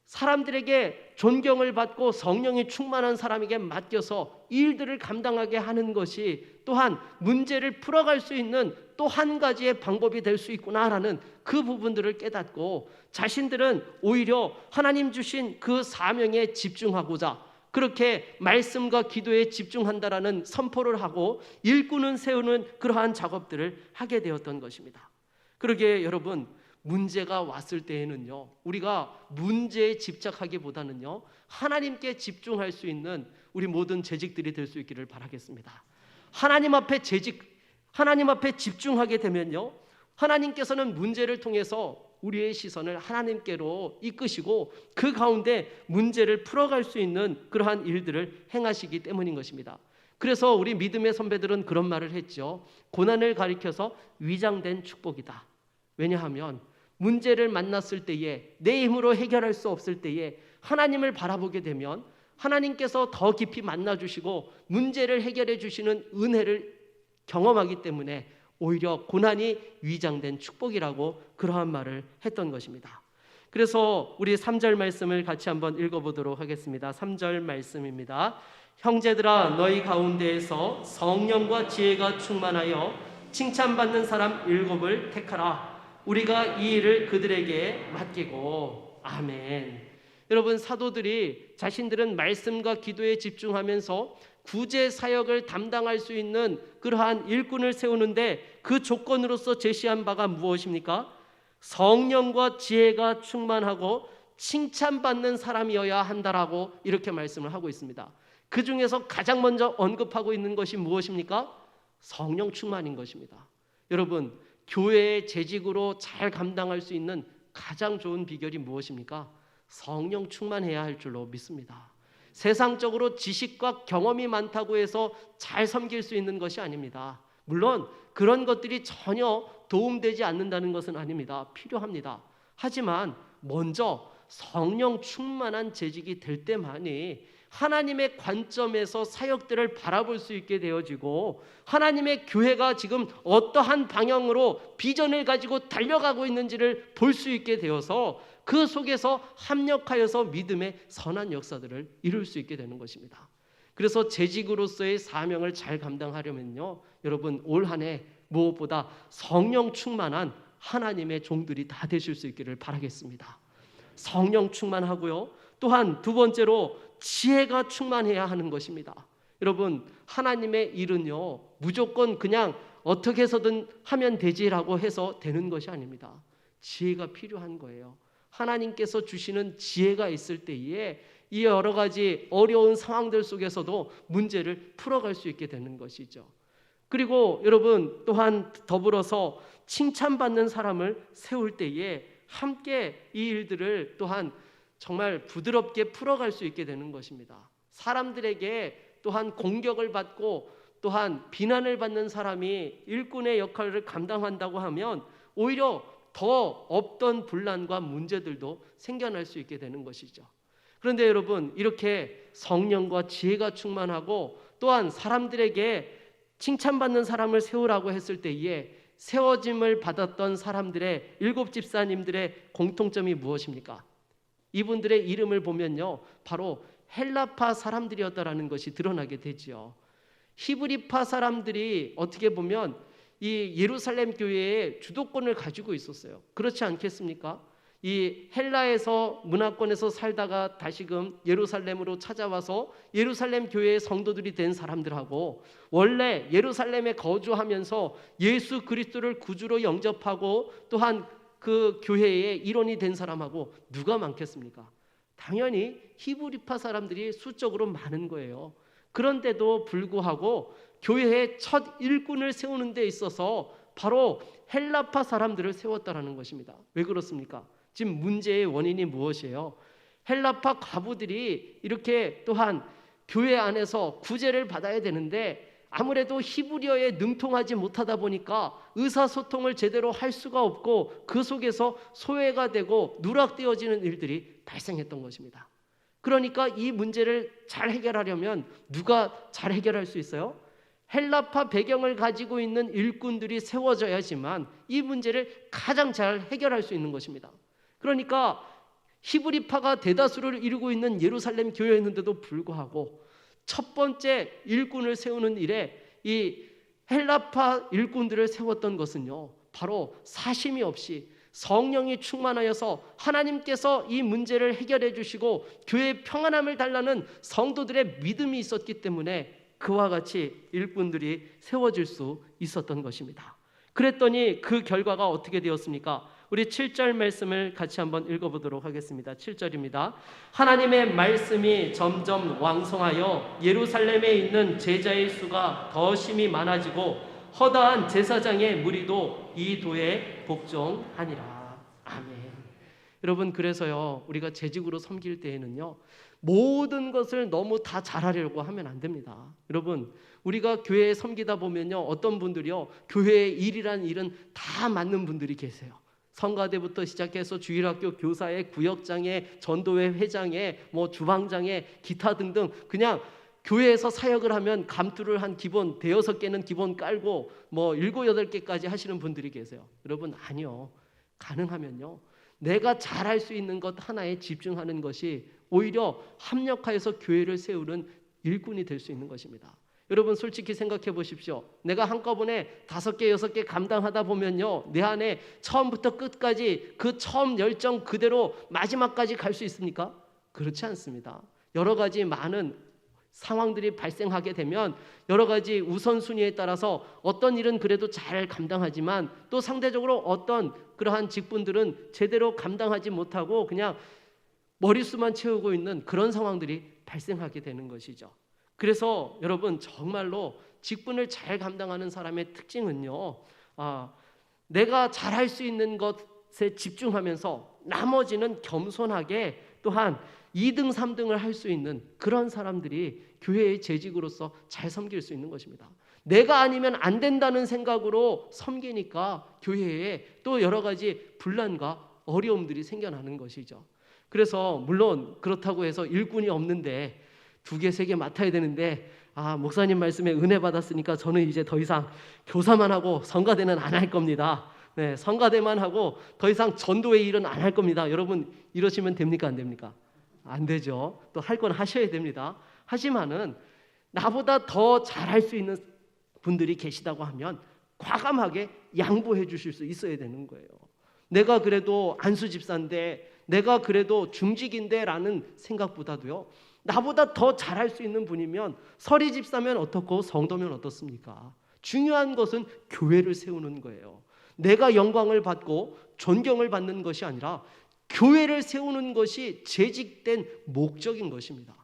사람들에게 존경을 받고 성령이 충만한 사람에게 맡겨서 이 일들을 감당하게 하는 것이 또한 문제를 풀어갈 수 있는 또 한 가지의 방법이 될 수 있구나라는 그 부분들을 깨닫고 자신들은 오히려 하나님 주신 그 사명에 집중하고자 그렇게 말씀과 기도에 집중한다라는 선포를 하고 일꾼은 세우는 그러한 작업들을 하게 되었던 것입니다. 그러기에 여러분, 문제가 왔을 때에는요, 우리가 문제에 집착하기보다는요, 하나님께 집중할 수 있는 우리 모든 재직들이 될 수 있기를 바라겠습니다. 하나님 앞에 집중하게 되면요, 하나님께서는 문제를 통해서 우리의 시선을 하나님께로 이끄시고 그 가운데 문제를 풀어갈 수 있는 그러한 일들을 행하시기 때문인 것입니다. 그래서 우리 믿음의 선배들은 그런 말을 했죠. 고난을 가리켜서 위장된 축복이다. 왜냐하면 문제를 만났을 때에 내 힘으로 해결할 수 없을 때에 하나님을 바라보게 되면 하나님께서 더 깊이 만나주시고 문제를 해결해 주시는 은혜를 경험하기 때문에 오히려 고난이 위장된 축복이라고 그러한 말을 했던 것입니다. 그래서 우리 3절 말씀을 같이 한번 읽어보도록 하겠습니다. 3절 말씀입니다. 형제들아, 너희 가운데에서 성령과 지혜가 충만하여 칭찬받는 사람 7을 택하라. 우리가 이 일을 그들에게 맡기고. 아멘. 여러분, 사도들이 자신들은 말씀과 기도에 집중하면서 구제 사역을 담당할 수 있는 그러한 일꾼을 세우는데 그 조건으로서 제시한 바가 무엇입니까? 성령과 지혜가 충만하고 칭찬받는 사람이어야 한다라고 이렇게 말씀을 하고 있습니다. 그 중에서 가장 먼저 언급하고 있는 것이 무엇입니까? 성령 충만인 것입니다. 여러분, 교회의 재직으로 잘 감당할 수 있는 가장 좋은 비결이 무엇입니까? 성령 충만해야 할 줄로 믿습니다. 세상적으로 지식과 경험이 많다고 해서 잘 섬길 수 있는 것이 아닙니다. 물론 그런 것들이 전혀 도움되지 않는다는 것은 아닙니다. 필요합니다. 하지만 먼저 성령 충만한 재직이 될 때만이 하나님의 관점에서 사역들을 바라볼 수 있게 되어지고 하나님의 교회가 지금 어떠한 방향으로 비전을 가지고 달려가고 있는지를 볼 수 있게 되어서 그 속에서 합력하여서 믿음의 선한 역사들을 이룰 수 있게 되는 것입니다. 그래서 재직으로서의 사명을 잘 감당하려면요, 여러분, 올 한 해 무엇보다 성령 충만한 하나님의 종들이 다 되실 수 있기를 바라겠습니다. 성령 충만하고요, 또한 두 번째로 지혜가 충만해야 하는 것입니다. 여러분, 하나님의 일은요, 무조건 그냥 어떻게 해서든 하면 되지라고 해서 되는 것이 아닙니다. 지혜가 필요한 거예요. 하나님께서 주시는 지혜가 있을 때에 이 여러 가지 어려운 상황들 속에서도 문제를 풀어갈 수 있게 되는 것이죠. 그리고 여러분, 또한 더불어서 칭찬받는 사람을 세울 때에 함께 이 일들을 또한 정말 부드럽게 풀어갈 수 있게 되는 것입니다. 사람들에게 또한 공격을 받고 또한 비난을 받는 사람이 일꾼의 역할을 감당한다고 하면 오히려 더 없던 분란과 문제들도 생겨날 수 있게 되는 것이죠. 그런데 여러분, 이렇게 성령과 지혜가 충만하고 또한 사람들에게 칭찬받는 사람을 세우라고 했을 때에 세워짐을 받았던 사람들의 7 집사님들의 공통점이 무엇입니까? 이분들의 이름을 보면요, 바로 헬라파 사람들이었다라는 것이 드러나게 되지요. 히브리파 사람들이 어떻게 보면 이 예루살렘 교회의 주도권을 가지고 있었어요. 그렇지 않겠습니까? 이 헬라에서 문화권에서 살다가 다시금 예루살렘으로 찾아와서 예루살렘 교회의 성도들이 된 사람들하고 원래 예루살렘에 거주하면서 예수 그리스도를 구주로 영접하고 또한 그 교회의 일원이 된 사람하고 누가 많겠습니까? 당연히 히브리파 사람들이 수적으로 많은 거예요. 그런데도 불구하고 교회의 첫 일꾼을 세우는 데 있어서 바로 헬라파 사람들을 세웠다라는 것입니다. 왜 그렇습니까? 지금 문제의 원인이 무엇이에요? 헬라파 과부들이 이렇게 또한 교회 안에서 구제를 받아야 되는데 아무래도 히브리어에 능통하지 못하다 보니까 의사소통을 제대로 할 수가 없고 그 속에서 소외가 되고 누락되어지는 일들이 발생했던 것입니다. 그러니까 이 문제를 잘 해결하려면 누가 잘 해결할 수 있어요? 헬라파 배경을 가지고 있는 일꾼들이 세워져야지만 이 문제를 가장 잘 해결할 수 있는 것입니다. 그러니까 히브리파가 대다수를 이루고 있는 예루살렘 교회였는데도 불구하고 첫 번째 일꾼을 세우는 일에 이 헬라파 일꾼들을 세웠던 것은요, 바로 사심이 없이 성령이 충만하여서 하나님께서 이 문제를 해결해 주시고 교회의 평안함을 달라는 성도들의 믿음이 있었기 때문에 그와 같이 일꾼들이 세워질 수 있었던 것입니다. 그랬더니 그 결과가 어떻게 되었습니까? 우리 7절 말씀을 같이 한번 읽어보도록 하겠습니다. 7절입니다. 하나님의 말씀이 점점 왕성하여 예루살렘에 있는 제자의 수가 더 심히 많아지고 허다한 제사장의 무리도 이 도에 복종하니라. 아멘. 여러분, 그래서요, 우리가 재직으로 섬길 때에는요, 모든 것을 너무 다 잘하려고 하면 안 됩니다. 여러분, 우리가 교회에 섬기다 보면요, 어떤 분들이요, 교회의 일이란 일은 다 맡는 분들이 계세요. 성가대부터 시작해서 주일학교 교사에, 구역장에, 전도회 회장에, 주방장에, 기타 등등 그냥 교회에서 사역을 하면 감투를 한 기본 5-6개는 기본 깔고 7-8개까지 하시는 분들이 계세요. 여러분, 아니요. 가능하면요, 내가 잘할 수 있는 것 하나에 집중하는 것이 오히려 합력하여서 교회를 세우는 일꾼이 될 수 있는 것입니다. 여러분, 솔직히 생각해 보십시오. 내가 한꺼번에 5개, 6개 감당하다 보면요, 내 안에 처음부터 끝까지 그 처음 열정 그대로 마지막까지 갈 수 있습니까? 그렇지 않습니다. 여러 가지 많은 상황들이 발생하게 되면 여러 가지 우선순위에 따라서 어떤 일은 그래도 잘 감당하지만 또 상대적으로 어떤 그러한 직분들은 제대로 감당하지 못하고 그냥 머릿수만 채우고 있는 그런 상황들이 발생하게 되는 것이죠. 그래서 여러분, 정말로 직분을 잘 감당하는 사람의 특징은요, 내가 잘할 수 있는 것에 집중하면서 나머지는 겸손하게 또한 2등, 3등을 할 수 있는 그런 사람들이 교회의 재직으로서 잘 섬길 수 있는 것입니다. 내가 아니면 안 된다는 생각으로 섬기니까 교회에 또 여러 가지 분란과 어려움들이 생겨나는 것이죠. 그래서 물론 그렇다고 해서 일꾼이 없는데 2개, 3개 맡아야 되는데 목사님 말씀에 은혜 받았으니까 저는 이제 더 이상 교사만 하고 성가대는 안 할 겁니다. 네, 성가대만 하고 더 이상 전도회 일은 안 할 겁니다. 여러분, 이러시면 됩니까? 안 됩니까? 안 되죠. 또 할 건 하셔야 됩니다. 하지만은 나보다 더 잘할 수 있는 분들이 계시다고 하면 과감하게 양보해 주실 수 있어야 되는 거예요. 내가 그래도 안수 집사인데, 내가 그래도 중직인데 라는 생각보다도요, 나보다 더 잘할 수 있는 분이면 서리 집사면 어떻고 성도면 어떻습니까? 중요한 것은 교회를 세우는 거예요. 내가 영광을 받고 존경을 받는 것이 아니라 교회를 세우는 것이 재직된 목적인 것입니다.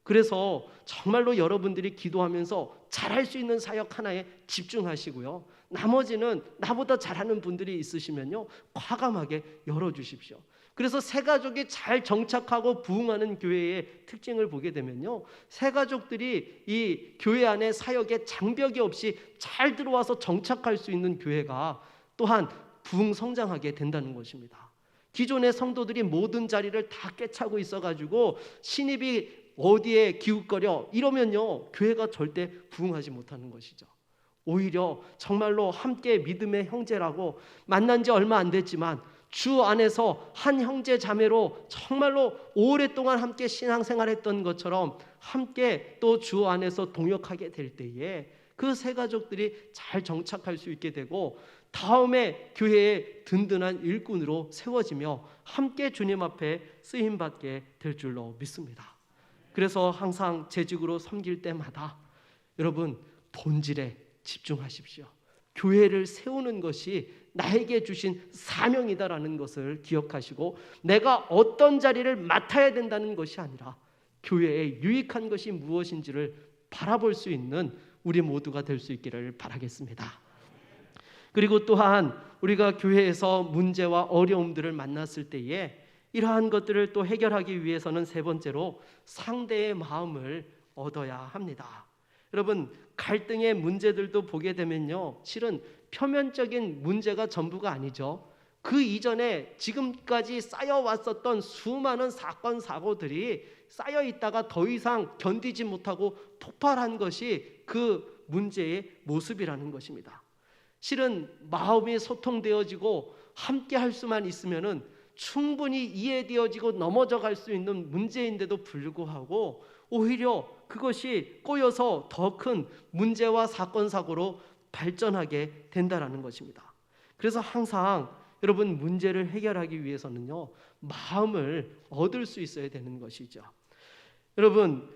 그래서 정말로 여러분들이 기도하면서 잘할 수 있는 사역 하나에 집중하시고요, 나머지는 나보다 잘하는 분들이 있으시면요, 과감하게 열어주십시오. 그래서 새가족이 잘 정착하고 부흥하는 교회의 특징을 보게 되면요, 새가족들이 이 교회 안에 사역에 장벽이 없이 잘 들어와서 정착할 수 있는 교회가 또한 부흥 성장하게 된다는 것입니다. 기존의 성도들이 모든 자리를 다 꿰차고 있어가지고 신입이 어디에 기웃거려 이러면요, 교회가 절대 부흥하지 못하는 것이죠. 오히려 정말로 함께 믿음의 형제라고 만난 지 얼마 안 됐지만 주 안에서 한 형제 자매로 정말로 오랫동안 함께 신앙생활했던 것처럼 함께 또 주 안에서 동역하게 될 때에 그 세 가족들이 잘 정착할 수 있게 되고 다음에 교회의 든든한 일꾼으로 세워지며 함께 주님 앞에 쓰임받게 될 줄로 믿습니다. 그래서 항상 재직으로 섬길 때마다 여러분 본질에 집중하십시오. 교회를 세우는 것이 나에게 주신 사명이다라는 것을 기억하시고 내가 어떤 자리를 맡아야 된다는 것이 아니라 교회에 유익한 것이 무엇인지를 바라볼 수 있는 우리 모두가 될 수 있기를 바라겠습니다. 그리고 또한 우리가 교회에서 문제와 어려움들을 만났을 때에 이러한 것들을 또 해결하기 위해서는 세 번째로 상대의 마음을 얻어야 합니다. 여러분 갈등의 문제들도 보게 되면요, 실은 표면적인 문제가 전부가 아니죠. 그 이전에 지금까지 쌓여왔었던 수많은 사건 사고들이 쌓여 있다가 더 이상 견디지 못하고 폭발한 것이 그 문제의 모습이라는 것입니다. 실은 마음이 소통되어지고 함께 할 수만 있으면은 충분히 이해되어지고 넘어져 갈 수 있는 문제인데도 불구하고 오히려 그것이 꼬여서 더 큰 문제와 사건 사고로 발전하게 된다라는 것입니다. 그래서 항상 여러분 문제를 해결하기 위해서는요, 마음을 얻을 수 있어야 되는 것이죠. 여러분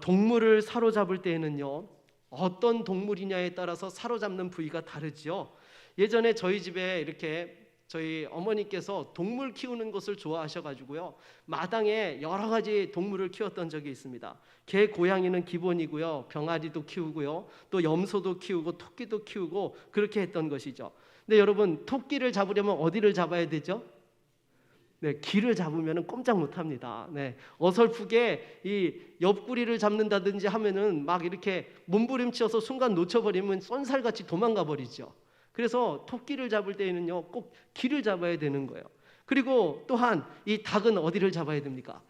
동물을 사로잡을 때에는요, 어떤 동물이냐에 따라서 사로잡는 부위가 다르지요. 예전에 저희 집에 이렇게 저희 어머니께서 동물 키우는 것을 좋아하셔가지고요, 마당에 여러 가지 동물을 키웠던 적이 있습니다. 개, 고양이는 기본이고요, 병아리도 키우고요, 또 염소도 키우고 토끼도 키우고 그렇게 했던 것이죠. 근데 여러분 토끼를 잡으려면 어디를 잡아야 되죠? 네, 귀를 잡으면 꼼짝 못합니다. 네, 어설프게 이 옆구리를 잡는다든지 하면은 막 이렇게 몸부림쳐서 순간 놓쳐버리면 쏜살같이 도망가 버리죠. 그래서 토끼를 잡을 때에는요, 꼭 귀를 잡아야 되는 거예요. 그리고 또한 이 닭은 어디를 잡아야 됩니까?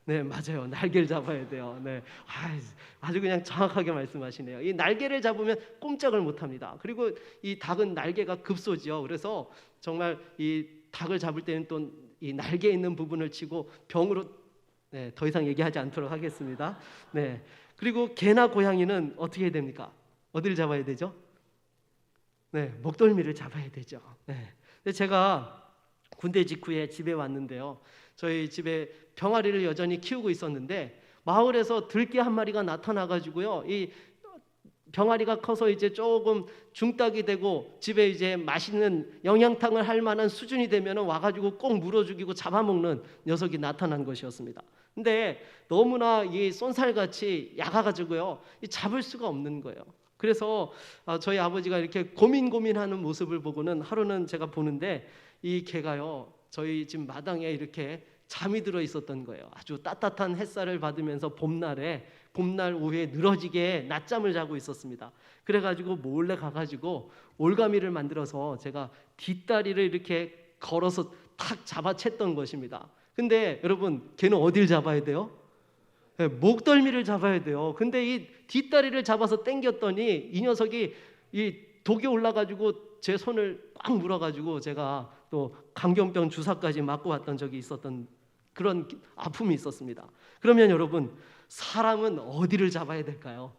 네, 맞아요. 날개를 잡아야 돼요. 네, 아주 그냥 정확하게 말씀하시네요. 이 날개를 잡으면 꼼짝을 못합니다. 그리고 이 닭은 날개가 급소지요. 그래서 정말 이 닭을 잡을 때는 또 이 날개 있는 부분을 치고 병으로, 네, 더 이상 얘기하지 않도록 하겠습니다. 네, 그리고 개나 고양이는 어떻게 해야 됩니까? 어디를 잡아야 되죠? 네, 목덜미를 잡아야 되죠. 네, 근데 제가 군대 직후에 집에 왔는데요, 저희 집에 병아리를 여전히 키우고 있었는데 마을에서 들개 한 마리가 나타나가지고요, 이 병아리가 커서 이제 조금 중닭이 되고 집에 이제 맛있는 영양탕을 할 만한 수준이 되면 와가지고 꼭 물어 죽이고 잡아먹는 녀석이 나타난 것이었습니다. 근데 너무나 이 쏜살같이 약아가지고요, 잡을 수가 없는 거예요. 그래서 저희 아버지가 이렇게 고민하는 모습을 보고는 하루는 제가 보는데 이 개가요, 저희 집 마당에 이렇게 잠이 들어 있었던 거예요. 아주 따뜻한 햇살을 받으면서 봄날 오후에 늘어지게 낮잠을 자고 있었습니다. 그래가지고 몰래 가가지고 올가미를 만들어서 제가 뒷다리를 이렇게 걸어서 탁 잡아챘던 것입니다. 근데 여러분 걔는 어딜 잡아야 돼요? 네, 목덜미를 잡아야 돼요. 근데 이 뒷다리를 잡아서 당겼더니 이 녀석이 이 독이 올라가지고 제 손을 꽉 물어가지고 제가 또 광견병 주사까지 맞고 왔던 적이 있었던 그런 아픔이 있었습니다. 그러면 여러분 사람은 어디를 잡아야 될까요?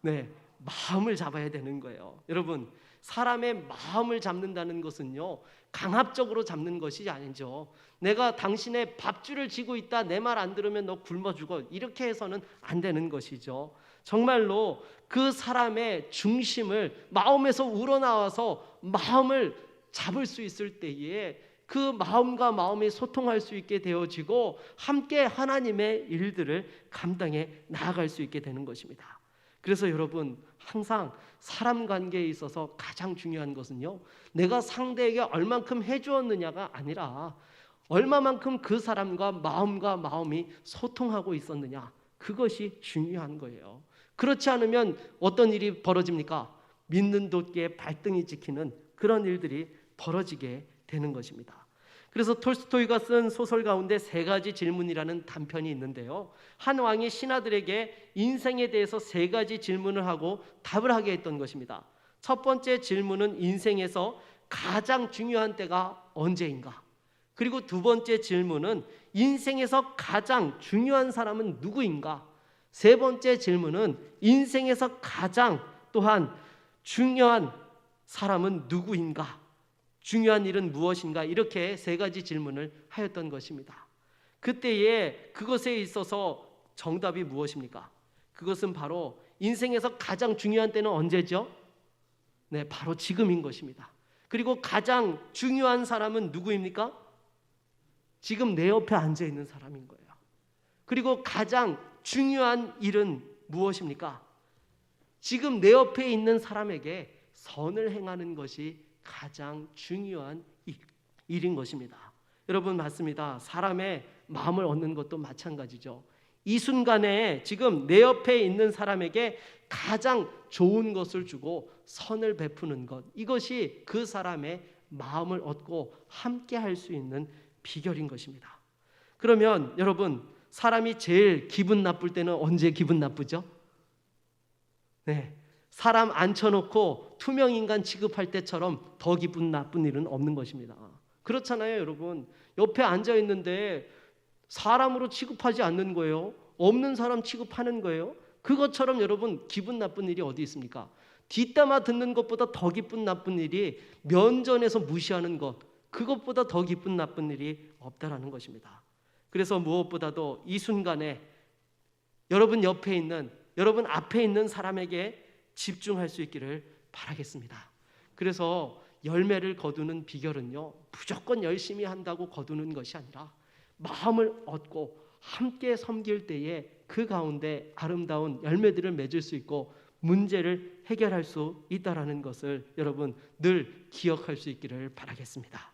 네, 마음을 잡아야 되는 거예요. 여러분 사람의 마음을 잡는다는 것은요, 강압적으로 잡는 것이 아니죠. 내가 당신의 밥줄을 쥐고 있다, 내 말 안 들으면 너 굶어 죽어, 이렇게 해서는 안 되는 것이죠. 정말로 그 사람의 중심을 마음에서 우러나와서 마음을 잡을 수 있을 때에 그 마음과 마음이 소통할 수 있게 되어지고 함께 하나님의 일들을 감당해 나아갈 수 있게 되는 것입니다. 그래서 여러분 항상 사람 관계에 있어서 가장 중요한 것은요, 내가 상대에게 얼만큼 해주었느냐가 아니라 얼마만큼 그 사람과 마음이 소통하고 있었느냐, 그것이 중요한 거예요. 그렇지 않으면 어떤 일이 벌어집니까? 믿는 도끼에 발등이 찍히는 그런 일들이 벌어지게 되는 것입니다. 그래서 톨스토이가 쓴 소설 가운데 3가지 질문이라는 단편이 있는데요. 한 왕이 신하들에게 인생에 대해서 3가지 질문을 하고 답을 하게 했던 것입니다. 첫 번째 질문은 인생에서 가장 중요한 때가 언제인가? 그리고 두 번째 질문은 인생에서 가장 중요한 사람은 누구인가? 세 번째 질문은 인생에서 가장 또한 중요한 사람은 누구인가? 중요한 일은 무엇인가? 이렇게 3가지 질문을 하였던 것입니다. 그때에 그것에 있어서 정답이 무엇입니까? 그것은 바로 인생에서 가장 중요한 때는 언제죠? 네, 바로 지금인 것입니다. 그리고 가장 중요한 사람은 누구입니까? 지금 내 옆에 앉아 있는 사람인 거예요. 그리고 가장 중요한 일은 무엇입니까? 지금 내 옆에 있는 사람에게 선을 행하는 것이 가장 중요한 일인 것입니다. 여러분, 맞습니다. 사람의 마음을 얻는 것도 마찬가지죠. 이 순간에 지금 내 옆에 있는 사람에게 가장 좋은 것을 주고 선을 베푸는 것, 이것이 그 사람의 마음을 얻고 함께 할 수 있는 비결인 것입니다. 그러면 여러분, 사람이 제일 기분 나쁠 때는 언제 기분 나쁘죠? 네, 사람 앉혀놓고 투명인간 취급할 때처럼 더 기분 나쁜 일은 없는 것입니다. 그렇잖아요, 여러분. 옆에 앉아있는데 사람으로 취급하지 않는 거예요. 없는 사람 취급하는 거예요. 그것처럼 여러분, 기분 나쁜 일이 어디 있습니까? 뒷담화 듣는 것보다 더 기분 나쁜 일이 면전에서 무시하는 것, 그것보다 더 기분 나쁜 일이 없다라는 것입니다. 그래서 무엇보다도 이 순간에 여러분 옆에 있는, 여러분 앞에 있는 사람에게 집중할 수 있기를 바라겠습니다. 그래서 열매를 거두는 비결은요, 무조건 열심히 한다고 거두는 것이 아니라 마음을 얻고 함께 섬길 때에 그 가운데 아름다운 열매들을 맺을 수 있고 문제를 해결할 수 있다라는 것을 여러분 늘 기억할 수 있기를 바라겠습니다.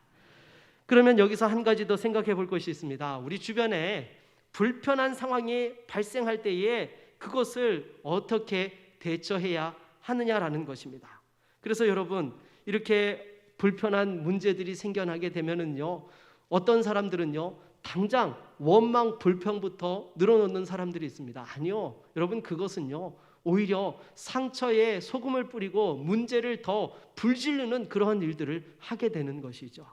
그러면 여기서 한 가지 더 생각해 볼 것이 있습니다. 우리 주변에 불편한 상황이 발생할 때에 그것을 어떻게 대처해야 하느냐라는 것입니다. 그래서 여러분, 이렇게 불편한 문제들이 생겨나게 되면은요, 어떤 사람들은요, 당장 원망 불평부터 늘어놓는 사람들이 있습니다. 아니요, 여러분, 그것은요, 오히려 상처에 소금을 뿌리고 문제를 더 불지르는 그러한 일들을 하게 되는 것이죠.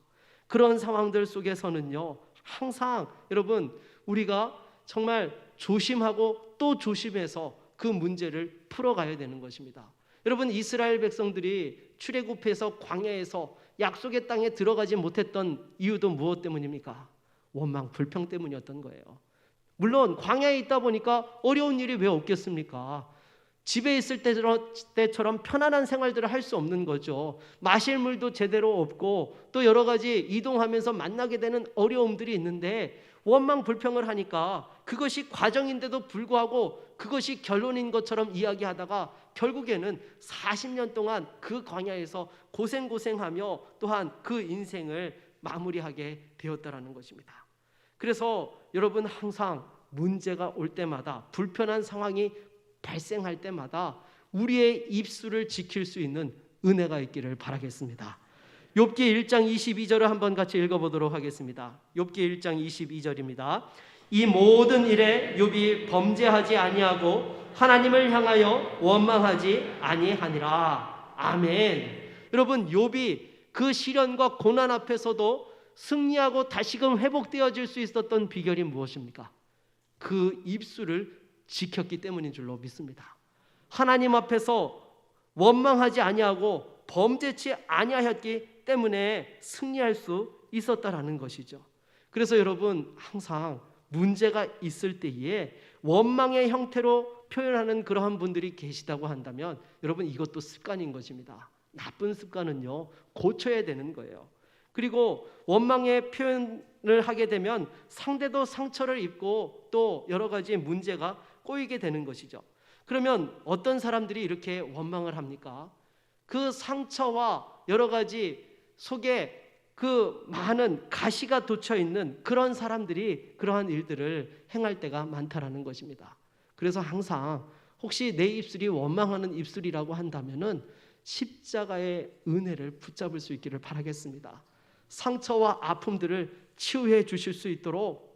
그런 상황들 속에서는요, 항상 여러분, 우리가 정말 조심하고 또 조심해서 그 문제를 풀어가야 되는 것입니다. 여러분, 이스라엘 백성들이 출애굽해서 광야에서 약속의 땅에 들어가지 못했던 이유도 무엇 때문입니까? 원망 불평 때문이었던 거예요. 물론 광야에 있다 보니까 어려운 일이 왜 없겠습니까? 집에 있을 때처럼 편안한 생활들을 할 수 없는 거죠. 마실 물도 제대로 없고 또 여러 가지 이동하면서 만나게 되는 어려움들이 있는데 원망 불평을 하니까 그것이 과정인데도 불구하고 그것이 결론인 것처럼 이야기하다가 결국에는 40년 동안 그 광야에서 고생하며 또한 그 인생을 마무리하게 되었다라는 것입니다. 그래서 여러분, 항상 문제가 올 때마다, 불편한 상황이 발생할 때마다 우리의 입술을 지킬 수 있는 은혜가 있기를 바라겠습니다. 욥기 1장 22절을 한번 같이 읽어보도록 하겠습니다. 욥기 1장 22절입니다. 이 모든 일에 욥이 범죄하지 아니하고 하나님을 향하여 원망하지 아니하니라. 아멘. 여러분, 욥이 그 시련과 고난 앞에서도 승리하고 다시금 회복되어질 수 있었던 비결이 무엇입니까? 그 입술을 지켰기 때문인 줄로 믿습니다. 하나님 앞에서 원망하지 아니하고 범죄치 아니하였기 때문에 승리할 수 있었다라는 것이죠. 그래서 여러분, 항상 문제가 있을 때에 원망의 형태로 표현하는 그러한 분들이 계시다고 한다면 여러분, 이것도 습관인 것입니다. 나쁜 습관은요, 고쳐야 되는 거예요. 그리고 원망의 표현을 하게 되면 상대도 상처를 입고 또 여러 가지 문제가 꼬이게 되는 것이죠. 그러면 어떤 사람들이 이렇게 원망을 합니까? 그 상처와 여러 가지 속에 그 많은 가시가 돋쳐 있는 그런 사람들이 그러한 일들을 행할 때가 많다라는 것입니다. 그래서 항상 혹시 내 입술이 원망하는 입술이라고 한다면은 십자가의 은혜를 붙잡을 수 있기를 바라겠습니다. 상처와 아픔들을 치유해 주실 수 있도록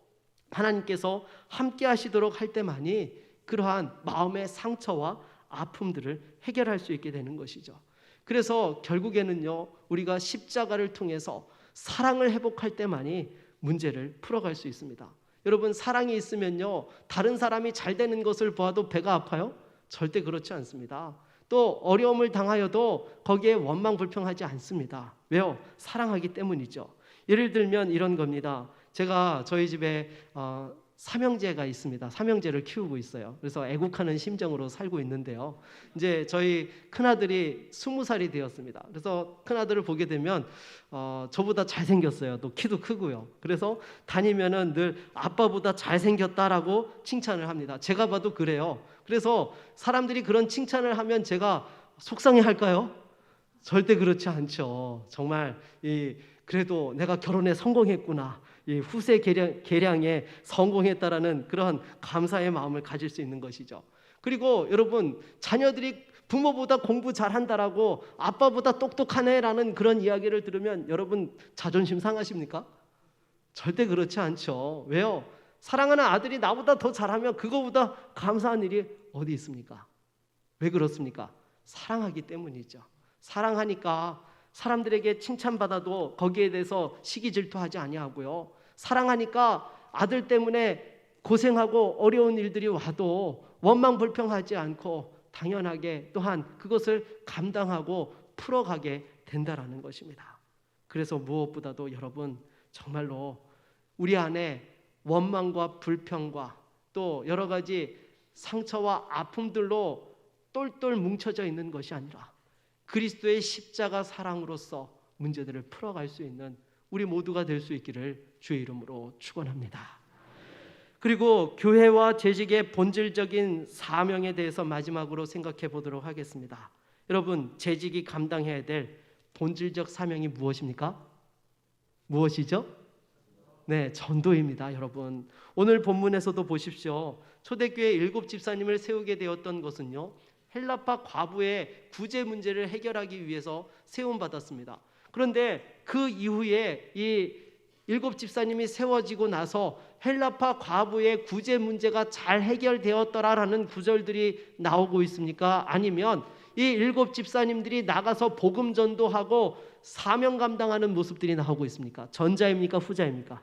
하나님께서 함께 하시도록 할 때만이 그러한 마음의 상처와 아픔들을 해결할 수 있게 되는 것이죠. 그래서 결국에는요, 우리가 십자가를 통해서 사랑을 회복할 때만이 문제를 풀어갈 수 있습니다. 여러분, 사랑이 있으면요, 다른 사람이 잘 되는 것을 보아도 배가 아파요? 절대 그렇지 않습니다. 또 어려움을 당하여도 거기에 원망불평하지 않습니다. 왜요? 사랑하기 때문이죠. 예를 들면 이런 겁니다. 제가 저희 집에 삼형제가 있습니다. 삼형제를 키우고 있어요. 그래서 애국하는 심정으로 살고 있는데요. 이제 저희 큰아들이 20살이 되었습니다. 그래서 큰아들을 보게 되면 저보다 잘생겼어요. 또 키도 크고요. 그래서 다니면은 늘 아빠보다 잘생겼다라고 칭찬을 합니다. 제가 봐도 그래요. 그래서 사람들이 그런 칭찬을 하면 제가 속상해할까요? 절대 그렇지 않죠. 정말 그래도 내가 결혼에 성공했구나, 이 후세 계량에 성공했다라는 그런 감사의 마음을 가질 수 있는 것이죠. 그리고 여러분, 자녀들이 부모보다 공부 잘한다라고 아빠보다 똑똑하네라는 그런 이야기를 들으면 여러분 자존심 상하십니까? 절대 그렇지 않죠. 왜요? 사랑하는 아들이 나보다 더 잘하면 그거보다 감사한 일이 어디 있습니까? 왜 그렇습니까? 사랑하기 때문이죠. 사랑하니까 사람들에게 칭찬받아도 거기에 대해서 시기 질투하지 아니하고요. 사랑하니까 아들 때문에 고생하고 어려운 일들이 와도 원망 불평하지 않고 당연하게 또한 그것을 감당하고 풀어가게 된다라는 것입니다. 그래서 무엇보다도 여러분, 정말로 우리 안에 원망과 불평과 또 여러 가지 상처와 아픔들로 똘똘 뭉쳐져 있는 것이 아니라 그리스도의 십자가 사랑으로서 문제들을 풀어갈 수 있는 우리 모두가 될 수 있기를 주의 이름으로 축원합니다. 그리고 교회와 재직의 본질적인 사명에 대해서 마지막으로 생각해 보도록 하겠습니다. 여러분, 재직이 감당해야 될 본질적 사명이 무엇입니까? 무엇이죠? 네, 전도입니다. 여러분, 오늘 본문에서도 보십시오. 초대교회 7 집사님을 세우게 되었던 것은요, 헬라파 과부의 구제 문제를 해결하기 위해서 세움받았습니다. 그런데 그 이후에 이 7 집사님이 세워지고 나서 헬라파 과부의 구제 문제가 잘 해결되었더라라는 구절들이 나오고 있습니까? 아니면 이 7 집사님들이 나가서 복음 전도하고 사명 감당하는 모습들이 나오고 있습니까? 전자입니까? 후자입니까?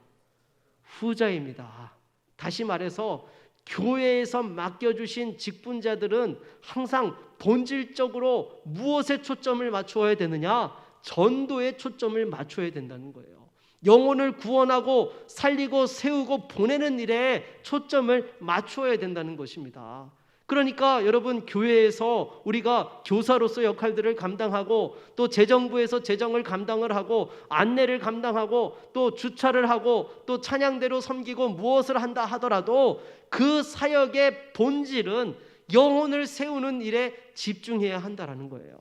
후자입니다. 다시 말해서 교회에서 맡겨주신 직분자들은 항상 본질적으로 무엇에 초점을 맞추어야 되느냐? 전도에 초점을 맞춰야 된다는 거예요. 영혼을 구원하고 살리고 세우고 보내는 일에 초점을 맞추어야 된다는 것입니다. 그러니까 여러분, 교회에서 우리가 교사로서 역할들을 감당하고 또 재정부에서 재정을 감당을 하고 안내를 감당하고 또 주차를 하고 또 찬양대로 섬기고 무엇을 한다 하더라도 그 사역의 본질은 영혼을 세우는 일에 집중해야 한다라는 거예요.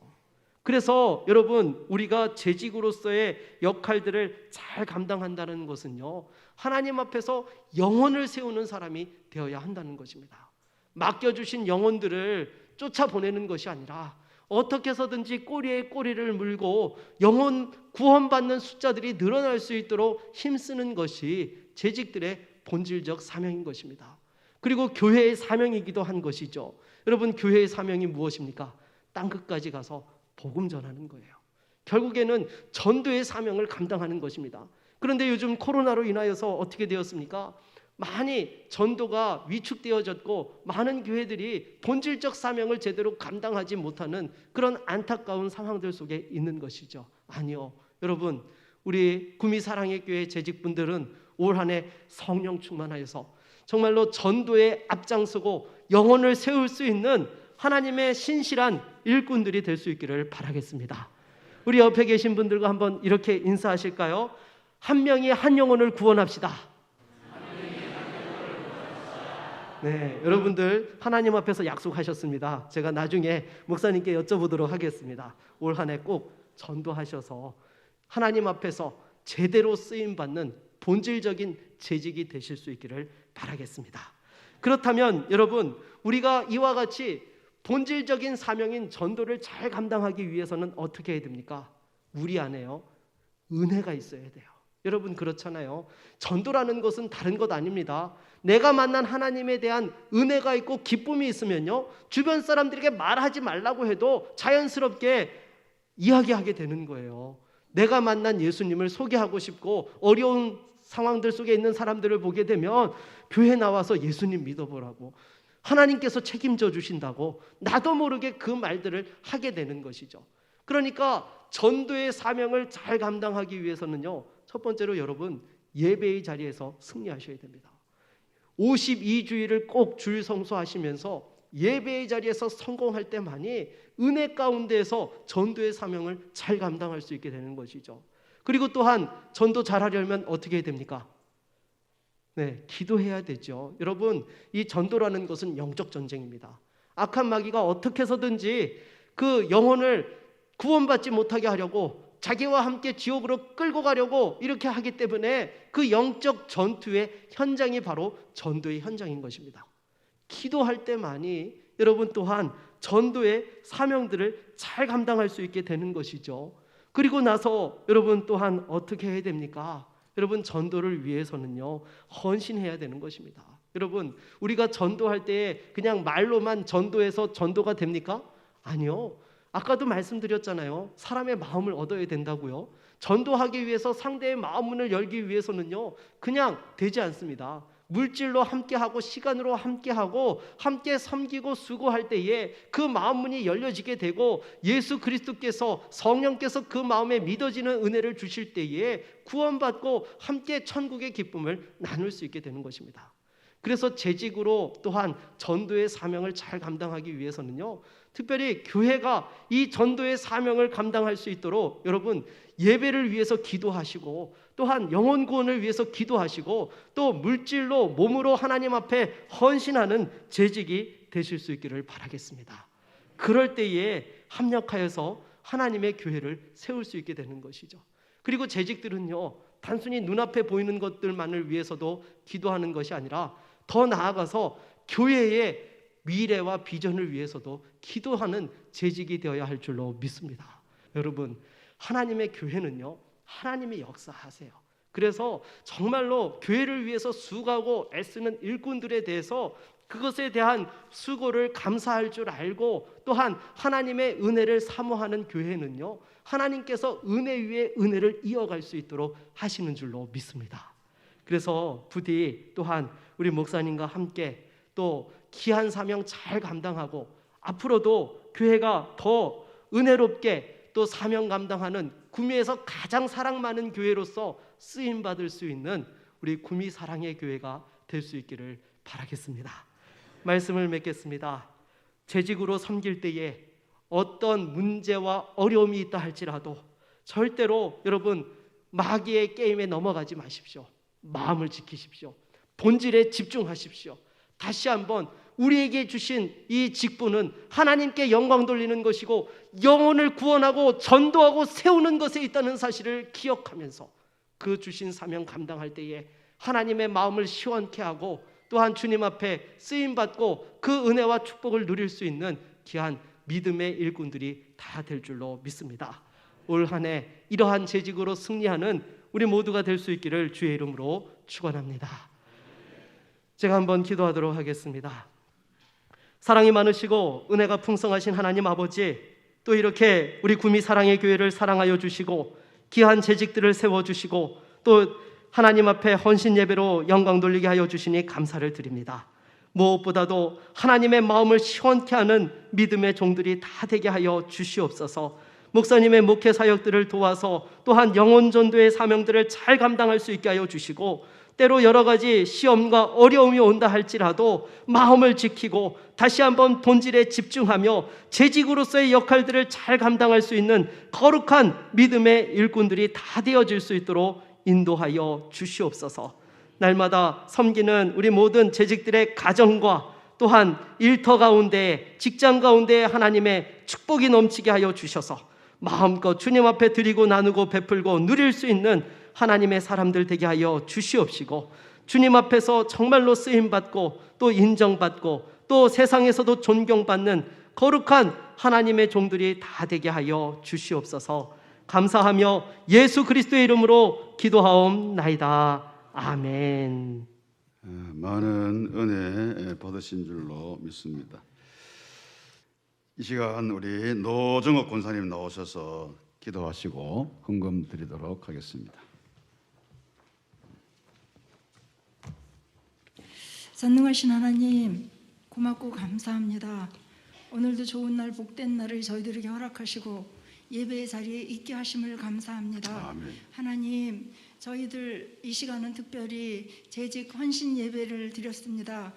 그래서 여러분, 우리가 재직으로서의 역할들을 잘 감당한다는 것은요, 하나님 앞에서 영혼을 세우는 사람이 되어야 한다는 것입니다. 맡겨주신 영혼들을 쫓아보내는 것이 아니라 어떻게 해서든지 꼬리에 꼬리를 물고 영혼 구원받는 숫자들이 늘어날 수 있도록 힘쓰는 것이 재직들의 본질적 사명인 것입니다. 그리고 교회의 사명이기도 한 것이죠. 여러분, 교회의 사명이 무엇입니까? 땅끝까지 가서 복음 전하는 거예요. 결국에는 전도의 사명을 감당하는 것입니다. 그런데 요즘 코로나로 인하여서 어떻게 되었습니까? 많이 전도가 위축되어졌고 많은 교회들이 본질적 사명을 제대로 감당하지 못하는 그런 안타까운 상황들 속에 있는 것이죠. 아니요. 여러분, 우리 구미사랑의 교회 재직분들은 올 한 해 성령 충만하여서 정말로 전도에 앞장서고 영혼을 세울 수 있는 하나님의 신실한 일꾼들이 될 수 있기를 바라겠습니다. 우리 옆에 계신 분들과 한번 이렇게 인사하실까요? 한 명이 한 영혼을 구원합시다. 네, 여러분들 하나님 앞에서 약속하셨습니다. 제가 나중에 목사님께 여쭤보도록 하겠습니다. 올 한 해 꼭 전도하셔서 하나님 앞에서 제대로 쓰임받는 본질적인 재직이 되실 수 있기를 바라겠습니다. 그렇다면 여러분, 우리가 이와 같이 본질적인 사명인 전도를 잘 감당하기 위해서는 어떻게 해야 됩니까? 우리 안에요, 은혜가 있어야 돼요. 여러분 그렇잖아요. 전도라는 것은 다른 것 아닙니다. 내가 만난 하나님에 대한 은혜가 있고 기쁨이 있으면요, 주변 사람들에게 말하지 말라고 해도 자연스럽게 이야기하게 되는 거예요. 내가 만난 예수님을 소개하고 싶고 어려운 상황들 속에 있는 사람들을 보게 되면 교회 나와서 예수님 믿어보라고, 하나님께서 책임져 주신다고 나도 모르게 그 말들을 하게 되는 것이죠. 그러니까 전도의 사명을 잘 감당하기 위해서는요, 첫 번째로 여러분 예배의 자리에서 승리하셔야 됩니다. 52주일을 꼭 줄 성수하시면서 예배의 자리에서 성공할 때만이 은혜 가운데에서 전도의 사명을 잘 감당할 수 있게 되는 것이죠. 그리고 또한 전도 잘하려면 어떻게 해야 됩니까? 네, 기도해야 되죠. 여러분, 이 전도라는 것은 영적 전쟁입니다. 악한 마귀가 어떻게 해서든지 그 영혼을 구원받지 못하게 하려고, 자기와 함께 지옥으로 끌고 가려고 이렇게 하기 때문에 그 영적 전투의 현장이 바로 전도의 현장인 것입니다. 기도할 때만이 여러분 또한 전도의 사명들을 잘 감당할 수 있게 되는 것이죠. 그리고 나서 여러분 또한 어떻게 해야 됩니까? 여러분 전도를 위해서는요, 헌신해야 되는 것입니다. 여러분, 우리가 전도할 때 그냥 말로만 전도해서 전도가 됩니까? 아니요. 아까도 말씀드렸잖아요. 사람의 마음을 얻어야 된다고요. 전도하기 위해서 상대의 마음문을 열기 위해서는요, 그냥 되지 않습니다. 물질로 함께하고 시간으로 함께하고 함께 섬기고 수고할 때에 그 마음문이 열려지게 되고 예수 그리스도께서, 성령께서 그 마음에 믿어지는 은혜를 주실 때에 구원받고 함께 천국의 기쁨을 나눌 수 있게 되는 것입니다. 그래서 재직으로 또한 전도의 사명을 잘 감당하기 위해서는요, 특별히 교회가 이 전도의 사명을 감당할 수 있도록 여러분 예배를 위해서 기도하시고, 또한 영혼 구원을 위해서 기도하시고, 또 물질로 몸으로 하나님 앞에 헌신하는 재직이 되실 수 있기를 바라겠습니다. 그럴 때에 합력하여서 하나님의 교회를 세울 수 있게 되는 것이죠. 그리고 재직들은요, 단순히 눈앞에 보이는 것들만을 위해서도 기도하는 것이 아니라 더 나아가서 교회의 미래와 비전을 위해서도 기도하는 재직이 되어야 할 줄로 믿습니다. 여러분, 하나님의 교회는요, 하나님이 역사하세요. 그래서 정말로 교회를 위해서 수고하고 애쓰는 일꾼들에 대해서 그것에 대한 수고를 감사할 줄 알고, 또한 하나님의 은혜를 사모하는 교회는요, 하나님께서 은혜 위에 은혜를 이어갈 수 있도록 하시는 줄로 믿습니다. 그래서 부디 또한 우리 목사님과 함께 또 귀한 사명 잘 감당하고, 앞으로도 교회가 더 은혜롭게 또 사명 감당하는 구미에서 가장 사랑 많은 교회로서 쓰임 받을 수 있는 우리 구미 사랑의 교회가 될 수 있기를 바라겠습니다. 말씀을 맺겠습니다. 재직으로 섬길 때에 어떤 문제와 어려움이 있다 할지라도 절대로 여러분 마귀의 게임에 넘어가지 마십시오. 마음을 지키십시오. 본질에 집중하십시오. 다시 한번 우리에게 주신 이 직분은 하나님께 영광 돌리는 것이고 영혼을 구원하고 전도하고 세우는 것에 있다는 사실을 기억하면서 그 주신 사명 감당할 때에 하나님의 마음을 시원케 하고, 또한 주님 앞에 쓰임받고 그 은혜와 축복을 누릴 수 있는 귀한 믿음의 일꾼들이 다 될 줄로 믿습니다. 올 한 해 이러한 재직으로 승리하는 우리 모두가 될 수 있기를 주의 이름으로 축원합니다. 제가 한번 기도하도록 하겠습니다. 사랑이 많으시고 은혜가 풍성하신 하나님 아버지, 또 이렇게 우리 구미 사랑의 교회를 사랑하여 주시고 귀한 재직들을 세워주시고 또 하나님 앞에 헌신 예배로 영광 돌리게 하여 주시니 감사를 드립니다. 무엇보다도 하나님의 마음을 시원케 하는 믿음의 종들이 다 되게 하여 주시옵소서. 목사님의 목회 사역들을 도와서 또한 영혼 전도의 사명들을 잘 감당할 수 있게 하여 주시고, 때로 여러 가지 시험과 어려움이 온다 할지라도 마음을 지키고 다시 한번 본질에 집중하며 재직으로서의 역할들을 잘 감당할 수 있는 거룩한 믿음의 일꾼들이 다 되어질 수 있도록 인도하여 주시옵소서. 날마다 섬기는 우리 모든 재직들의 가정과 또한 일터 가운데, 직장 가운데 하나님의 축복이 넘치게 하여 주셔서 마음껏 주님 앞에 드리고 나누고 베풀고 누릴 수 있는 하나님의 사람들 되게 하여 주시옵시고, 주님 앞에서 정말로 쓰임받고 또 인정받고 또 세상에서도 존경받는 거룩한 하나님의 종들이 다 되게 하여 주시옵소서. 감사하며 예수 그리스도의 이름으로 기도하옵나이다. 아멘. 많은 은혜 받으신 줄로 믿습니다. 이 시간 우리 노정옥 권사님 나오셔서 기도하시고 헌금 드리도록 하겠습니다. 전능하신 하나님, 고맙고 감사합니다. 오늘도 좋은 날, 복된 날을 저희들에게 허락하시고 예배의 자리에 있게 하심을 감사합니다. 아멘. 하나님, 저희들 이 시간은 특별히 재직 헌신 예배를 드렸습니다.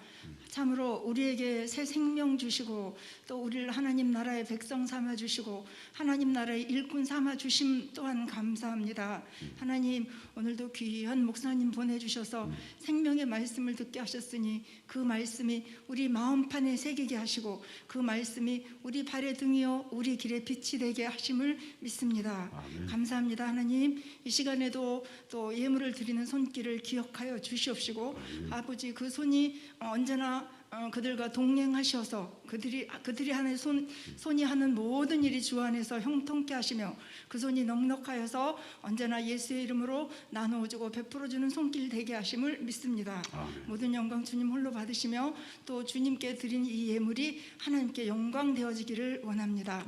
참으로 우리에게 새 생명 주시고 또 우리를 하나님 나라의 백성 삼아 주시고 하나님 나라의 일꾼 삼아 주심 또한 감사합니다. 하나님, 오늘도 귀한 목사님 보내주셔서 생명의 말씀을 듣게 하셨으니 그 말씀이 우리 마음판에 새기게 하시고 그 말씀이 우리 발의 등이요 우리 길의 빛이 되게 하심을 믿습니다. 아멘. 감사합니다. 하나님, 이 시간에도 또 예물을 드리는 손길을 기억하여 주시옵시고 아버지, 그 손이 언제나 그들과 동행하셔서 그들이 하는 손이 하는 모든 일이 주 안에서 형통케 하시며 그 손이 넉넉하여서 언제나 예수의 이름으로 나누어주고 베풀어주는 손길 되게 하심을 믿습니다. 아멘. 모든 영광 주님 홀로 받으시며 또 주님께 드린 이 예물이 하나님께 영광 되어지기를 원합니다.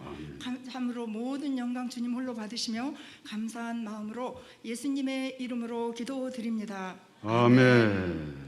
참으로 모든 영광 주님 홀로 받으시며 감사한 마음으로 예수님의 이름으로 기도드립니다. 아멘.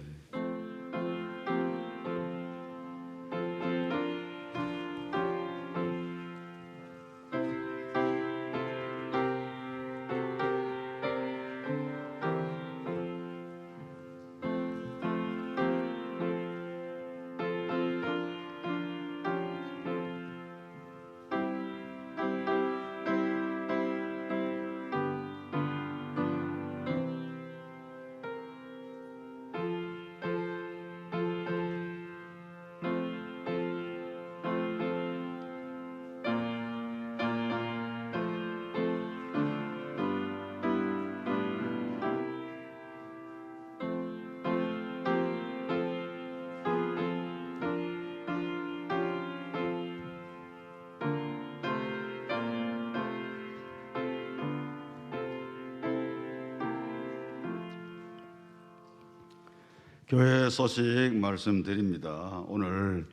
교회 소식 말씀드립니다. 오늘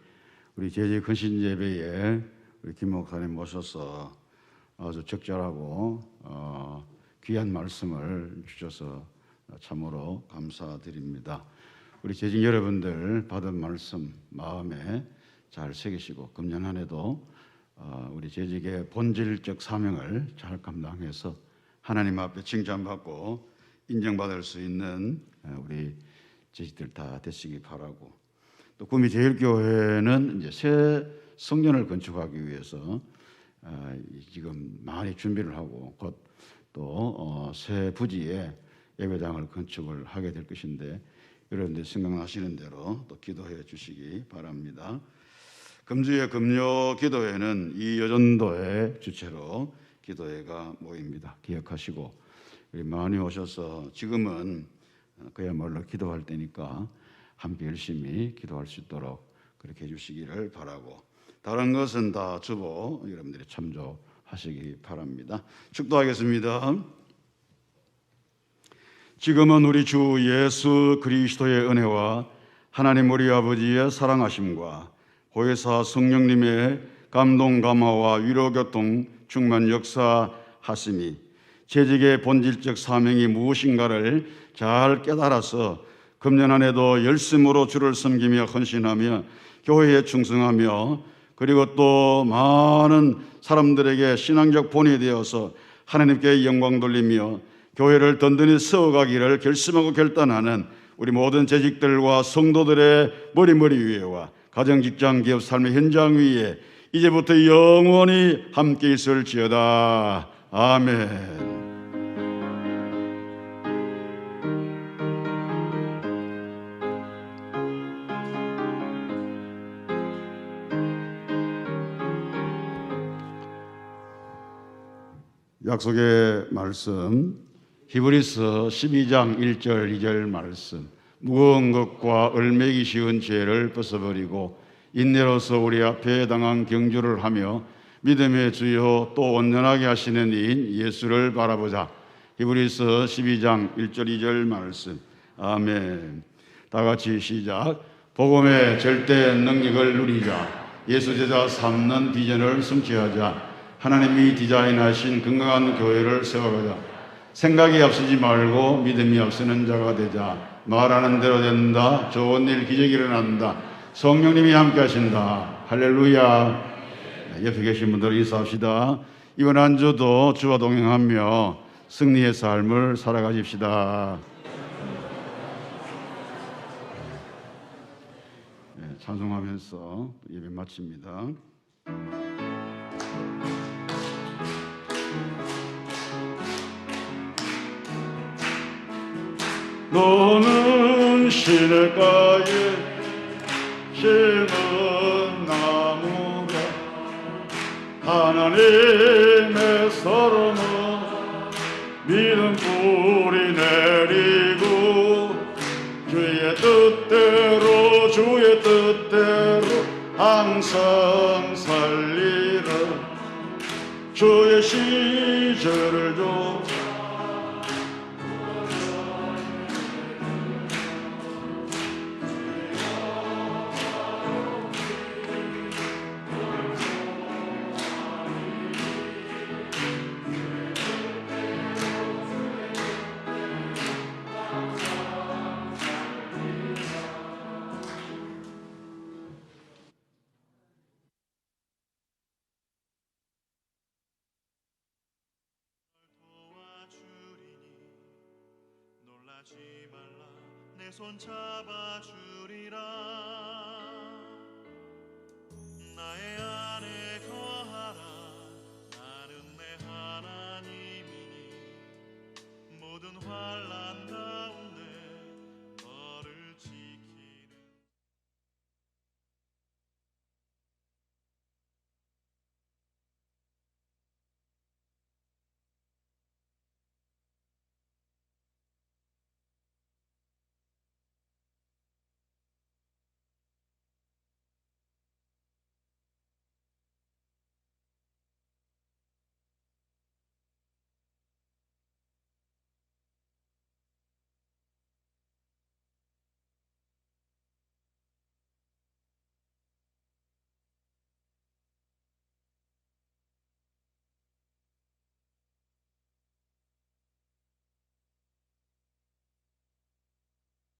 우리 재직 헌신 예배에 우리 김 목사님 모셔서 아주 적절하고 귀한 말씀을 주셔서 참으로 감사드립니다. 우리 재직 여러분들 받은 말씀 마음에 잘 새기시고 금년 한 해도 우리 재직의 본질적 사명을 잘 감당해서 하나님 앞에 칭찬받고 인정받을 수 있는 우리 재직들 다 되시기 바라고, 또 구미 제일교회는 이제 새 성전을 건축하기 위해서 지금 많이 준비를 하고 곧 또 새 부지에 예배당을 건축을 하게 될 것인데 여러분들 생각나시는 대로 또 기도해 주시기 바랍니다. 금주의 금요 기도회는 이 여전도의 주체로 기도회가 모입니다. 기억하시고 우리 많이 오셔서 지금은 그야말로 기도할 때니까 함께 열심히 기도할 수 있도록 그렇게 해주시기를 바라고, 다른 것은 다 주보 여러분들이 참조하시기 바랍니다. 축도하겠습니다. 지금은 우리 주 예수 그리스도의 은혜와 하나님 우리 아버지의 사랑하심과 보혜사 성령님의 감동 감화와 위로 교통 충만 역사하심이 재직의 본질적 사명이 무엇인가를 잘 깨달아서 금년 한 해도 열심으로 주를 섬기며 헌신하며 교회에 충성하며 그리고 또 많은 사람들에게 신앙적 본이 되어서 하나님께 영광 돌리며 교회를 든든히 세워가기를 결심하고 결단하는 우리 모든 재직들과 성도들의 머리머리 위에와 가정, 직장, 기업, 삶의 현장 위에 이제부터 영원히 함께 있을지어다. 아멘. 약속의 말씀 히브리서 12장 1절 2절 말씀, 무거운 것과 얼매기 쉬운 죄를 벗어버리고 인내로서 우리 앞에 당한 경주를 하며 믿음의 주요 또 온전하게 하시는 이인 예수를 바라보자. 히브리서 12장 1절 2절 말씀. 아멘. 다 같이 시작. 복음의 절대 능력을 누리자. 예수 제자 삼는 비전을 성취하자. 하나님이 디자인하신 건강한 교회를 세워가자. 생각이 앞서지 말고 믿음이 앞서는 자가 되자. 말하는 대로 된다. 좋은 일 기적이 일어난다. 성령님이 함께 하신다. 할렐루야. 옆에 계신 분들 인사합시다. 이번 한 주도 주와 동행하며 승리의 삶을 살아가십시다. 찬송하면서 예배 마칩니다. 너는 시냇가에 심은 나무가 하나님의 서름은 믿음 뿌리 내리고 주의 뜻대로 항상 살리라. 주의 시절을 줘 놀라지 말라 내 손 잡아주리라.